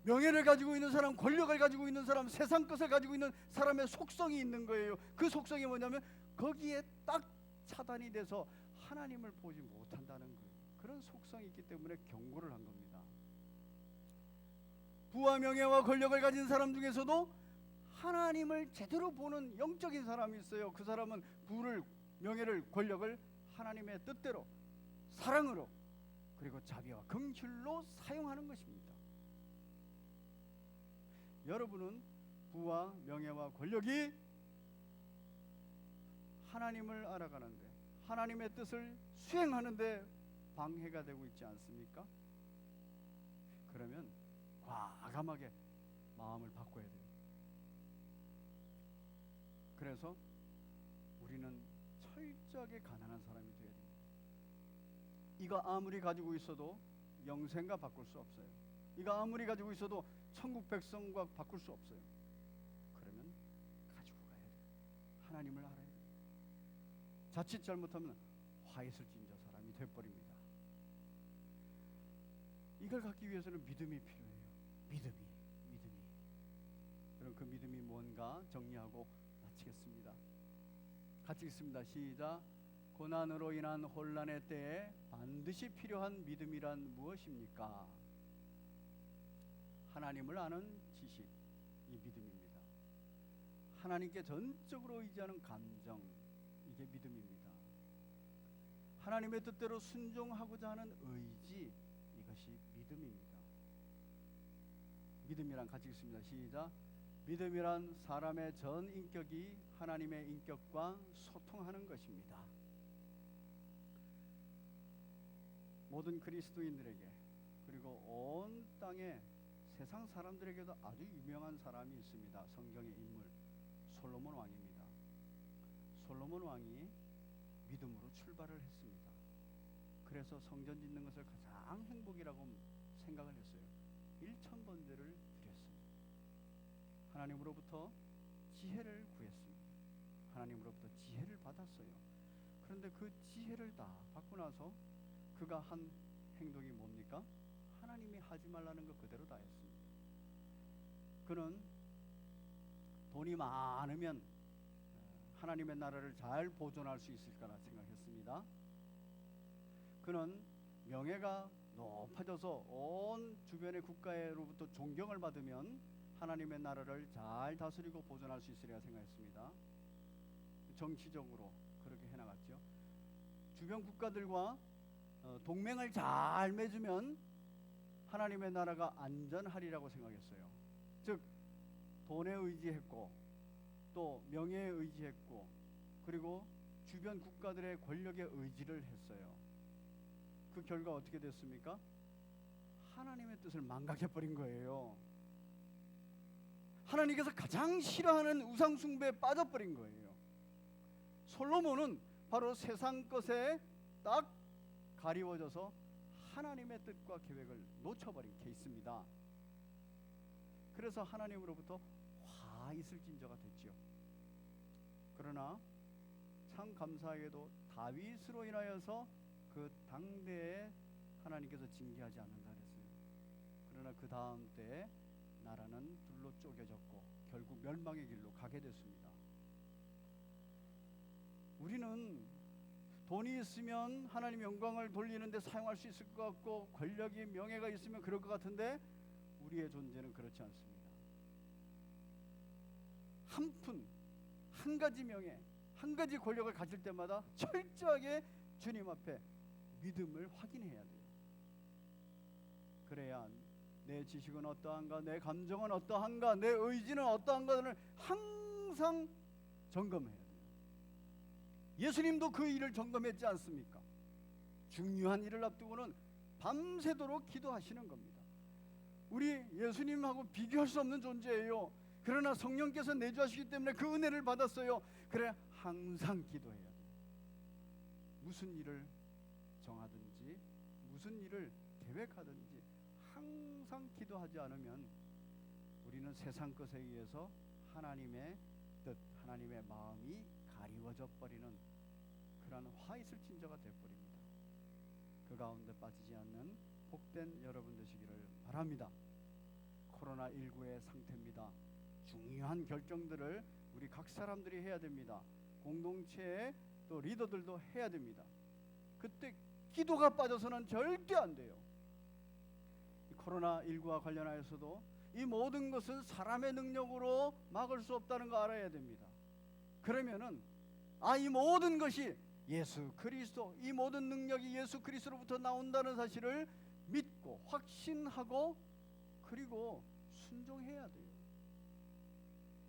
명예를 가지고 있는 사람, 권력을 가지고 있는 사람, 세상 것을 가지고 있는 사람의 속성이 있는 거예요. 그 속성이 뭐냐면 거기에 딱 차단이 돼서 하나님을 보지 못한다는 거예요. 그런 속성이 있기 때문에 경고를 한 겁니다. 부와 명예와 권력을 가진 사람 중에서도 하나님을 제대로 보는 영적인 사람이 있어요. 그 사람은 부를, 명예를, 권력을 하나님의 뜻대로 사랑으로 그리고 자비와 긍휼로 사용하는 것입니다. 여러분은 부와 명예와 권력이 하나님을 알아가는데 하나님의 뜻을 수행하는데 방해가 되고 있지 않습니까? 그러면 과감하게 마음을 바꿔야 돼요. 그래서 우리는 철저하게 가난한 사람이 되어야 됩니다. 이거 아무리 가지고 있어도 영생과 바꿀 수 없어요. 이거 아무리 가지고 있어도 천국 백성과 바꿀 수 없어요. 그러면 가지고 가야 돼요. 하나님을 알아야 돼요. 자칫 잘못하면 화있을진저 사람이 돼버립니다. 이걸 갖기 위해서는 믿음이 필요해요. 믿음이. 여러분 그 믿음이 뭔가 정리하고 마치겠습니다. 같이 읽습니다. 시작. 고난으로 인한 혼란의 때에 반드시 필요한 믿음이란 무엇입니까? 하나님을 아는 지식, 이 믿음입니다. 하나님께 전적으로 의지하는 감정, 이게 믿음입니다. 하나님의 뜻대로 순종하고자 하는 의지, 이것이 믿음입니다. 믿음이란 같이 읽습니다. 시작. 믿음이란 사람의 전 인격이 하나님의 인격과 소통하는 것입니다. 모든 그리스도인들에게 그리고 온 땅에 세상 사람들에게도 아주 유명한 사람이 있습니다. 성경의 인물 솔로몬 왕입니다. 솔로몬 왕이 믿음으로 출발을 했습니다. 그래서 성전 짓는 것을 가장 행복이라고 생각을 했어요. 1,000번제를 드렸습니다. 하나님으로부터 지혜를 구했습니다. 하나님으로부터 지혜를 받았어요. 그런데 그 지혜를 다 받고 나서 그가 한 행동이 뭡니까? 하나님이 하지 말라는 것 그대로 다 했습니다. 그는 돈이 많으면 하나님의 나라를 잘 보존할 수 있을 거라 생각했습니다. 그는 명예가 높아져서 온 주변의 국가로부터 존경을 받으면 하나님의 나라를 잘 다스리고 보존할 수 있으리라 생각했습니다. 정치적으로 그렇게 해나갔죠. 주변 국가들과 동맹을 잘 맺으면 하나님의 나라가 안전하리라고 생각했어요. 즉 돈에 의지했고 또 명예에 의지했고 그리고 주변 국가들의 권력에 의지를 했어요. 그 결과 어떻게 됐습니까? 하나님의 뜻을 망각해버린 거예요. 하나님께서 가장 싫어하는 우상 숭배에 빠져버린 거예요. 솔로몬은 바로 세상 것에 딱 가리워져서 하나님의 뜻과 계획을 놓쳐버린 케이스입니다. 그래서 하나님으로부터 화 있을진저가 됐죠. 그러나 참 감사하게도 다윗으로 인하여서 그 당대에 하나님께서 징계하지 않는다 그랬어요. 그러나 그 다음 때에 나라는 둘로 쪼개졌고 결국 멸망의 길로 가게 됐습니다. 우리는 돈이 있으면 하나님 영광을 돌리는데 사용할 수 있을 것 같고 권력이 명예가 있으면 그럴 것 같은데 우리의 존재는 그렇지 않습니다. 한 푼, 한 가지 명예, 한 가지 권력을 가질 때마다 철저하게 주님 앞에 믿음을 확인해야 돼요. 그래야 내 지식은 어떠한가, 내 감정은 어떠한가, 내 의지는 어떠한가를 항상 점검해야 돼요. 예수님도 그 일을 점검했지 않습니까? 중요한 일을 앞두고는 밤새도록 기도하시는 겁니다. 우리 예수님하고 비교할 수 없는 존재예요. 그러나 성령께서 내주하시기 때문에 그 은혜를 받았어요. 그래 항상 기도해야 돼요. 무슨 일을 정하든지 무슨 일을 계획하든지 항상 기도하지 않으면 우리는 세상 것에 의해서 하나님의 뜻, 하나님의 마음이 가리워져 버리는 그러한 화있을 진저가 되어버립니다. 그 가운데 빠지지 않는 복된 여러분 되시기를 바랍니다. 코로나19의 상태입니다. 중요한 결정들을 우리 각 사람들이 해야 됩니다. 공동체의 또 리더들도 해야 됩니다. 그때 기도가 빠져서는 절대 안 돼요. 코로나19와 관련하여서도 이 모든 것은 사람의 능력으로 막을 수 없다는 거 알아야 됩니다. 그러면은 이 모든 것이 예수 그리스도, 이 모든 능력이 예수 그리스도로부터 나온다는 사실을 믿고 확신하고 그리고 순종해야 돼요.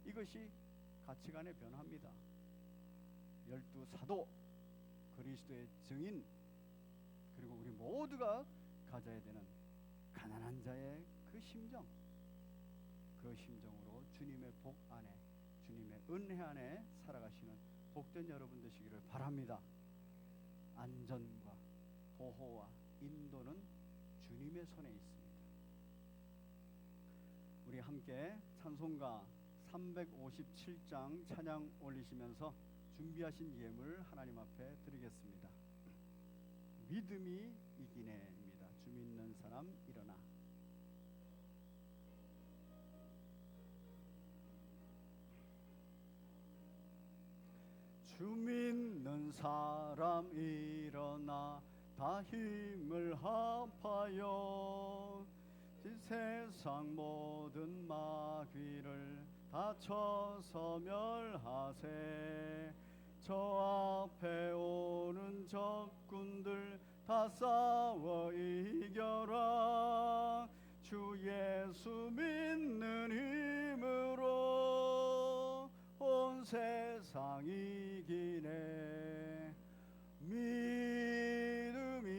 이것이 가치관의 변화입니다. 12사도, 그리스도의 증인, 그리고 우리 모두가 가져야 되는 가난한 자의 그 심정, 그 심정으로 주님의 복 안에, 주님의 은혜 안에 살아가시는 복된 여러분 되시기를 바랍니다. 안전과 보호와 인도는 주님의 손에 있습니다. 우리 함께 찬송가 357장 찬양 올리시면서 준비하신 예물 하나님 앞에 드리겠습니다. 믿음이 이기네입니다. 주 믿는 사람 일어나. 주 믿는 사람 일어나 다 힘을 합하여 세상 모든 마귀를 다 쳐서 멸하세. 저 앞에 오는 적군들 다 싸워 이겨라. 주 예수 믿는 힘으로 온 세상 이기네. 믿음이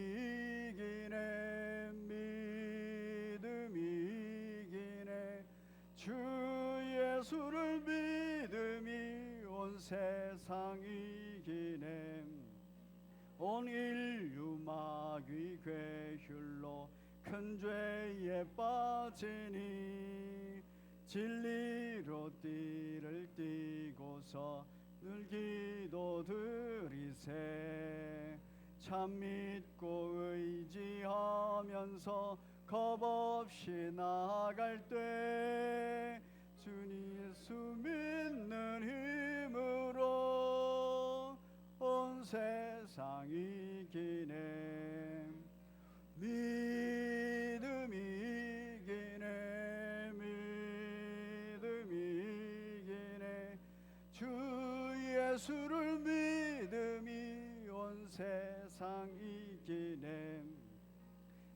이기네. 믿음이 이기네. 주 예수를 믿음이 온 세상 이기네. 온 인류 마귀 괴휼로 큰 죄에 빠지니 진리로 띠를 띠고서 늘 기도드리세. 참 믿고 의지하면서 겁없이 나아갈 때 주님 예수 믿는 힘으로 온 세상 이기네. 믿음이 이기네. 믿음이 이기네. 주 예수를 믿음이 온 세상 이기네.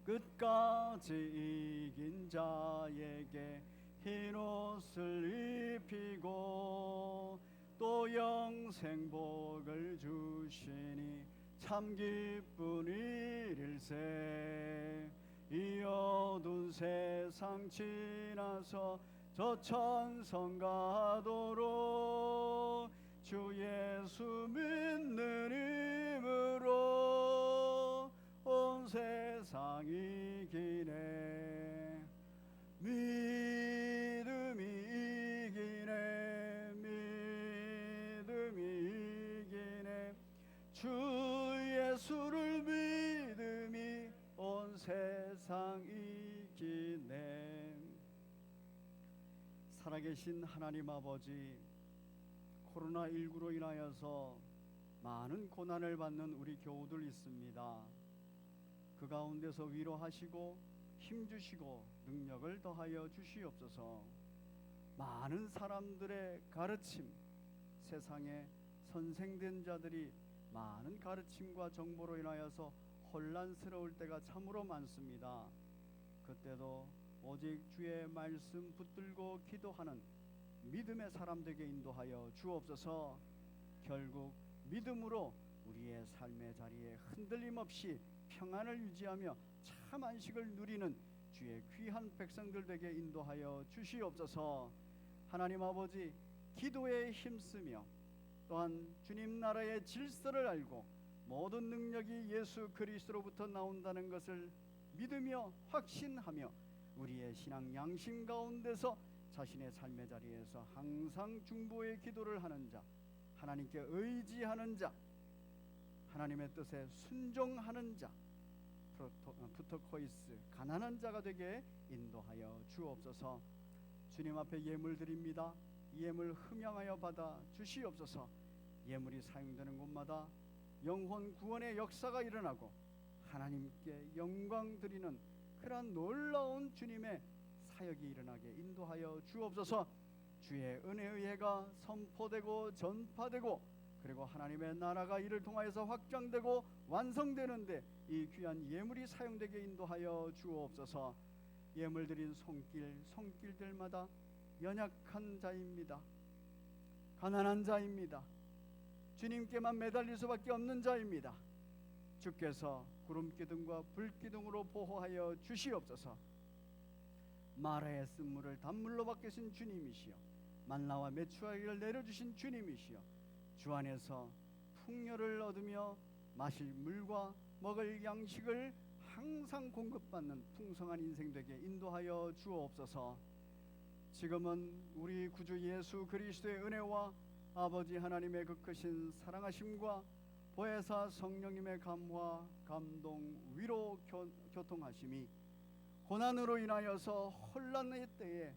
끝까지 이긴 자에게 흰 옷을 입히고 또 영생복을 주시니 참 기쁜 일일세. 이 어두운 세상 지나서 저 천성 가도록 주 예수 믿는 힘으로 온 세상 이기네. 믿음이 이기네. 믿음이 이기네. 주 예수를 믿음이 온 세상 이기네. 살아계신 하나님 아버지, 코로나19로 인하여서 많은 고난을 받는 우리 교우들 있습니다. 그 가운데서 위로하시고 힘주시고 능력을 더하여 주시옵소서. 많은 사람들의 가르침, 세상에 선생된 자들이 많은 가르침과 정보로 인하여서 혼란스러울 때가 참으로 많습니다. 그때도 오직 주의 말씀 붙들고 기도하는 믿음의 사람들에게 인도하여 주옵소서. 결국 믿음으로 우리의 삶의 자리에 흔들림 없이 평안을 유지하며 참 안식을 누리는 주의 귀한 백성들 되게 인도하여 주시옵소서. 하나님 아버지, 기도에 힘쓰며 또한 주님 나라의 질서를 알고 모든 능력이 예수 그리스도로부터 나온다는 것을 믿으며 확신하며 우리의 신앙 양심 가운데서 자신의 삶의 자리에서 항상 중보의 기도를 하는 자, 하나님께 의지하는 자, 하나님의 뜻에 순종하는 자, 프토코이스 가난한 자가 되게 인도하여 주옵소서. 주님 앞에 예물 드립니다. 이 예물 흠양하여 받아 주시옵소서. 예물이 사용되는 곳마다 영혼 구원의 역사가 일어나고 하나님께 영광 드리는 그러한 놀라운 주님의 사역이 일어나게 인도하여 주옵소서. 주의 은혜의 해가 선포되고 전파되고 그리고 하나님의 나라가 이를 통하여서 확장되고 완성되는데 이 귀한 예물이 사용되게 인도하여 주옵소서. 예물 드린 손길들마다 연약한 자입니다. 가난한 자입니다. 주님께만 매달릴 수밖에 없는 자입니다. 주께서 구름기둥과 불기둥으로 보호하여 주시옵소서. 마라의 쓴물을 단물로 바뀌신 주님이시여, 만나와 메추라기를 내려주신 주님이시여, 주 안에서 풍요를 얻으며 마실 물과 먹을 양식을 항상 공급받는 풍성한 인생 되게 인도하여 주옵소서. 지금은 우리 구주 예수 그리스도의 은혜와 아버지 하나님의 그 크신 사랑하심과 보혜사 성령님의 감화, 감동, 위로 교통하심이 고난으로 인하여서 혼란의 때에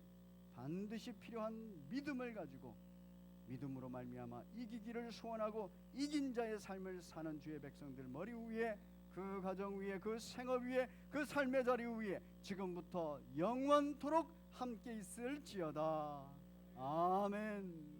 반드시 필요한 믿음을 가지고 믿음으로 말미암아 이기기를 소원하고 이긴 자의 삶을 사는 주의 백성들 머리 위에, 그 가정 위에, 그 생업 위에, 그 삶의 자리 위에 지금부터 영원토록 함께 있을지어다. 아멘.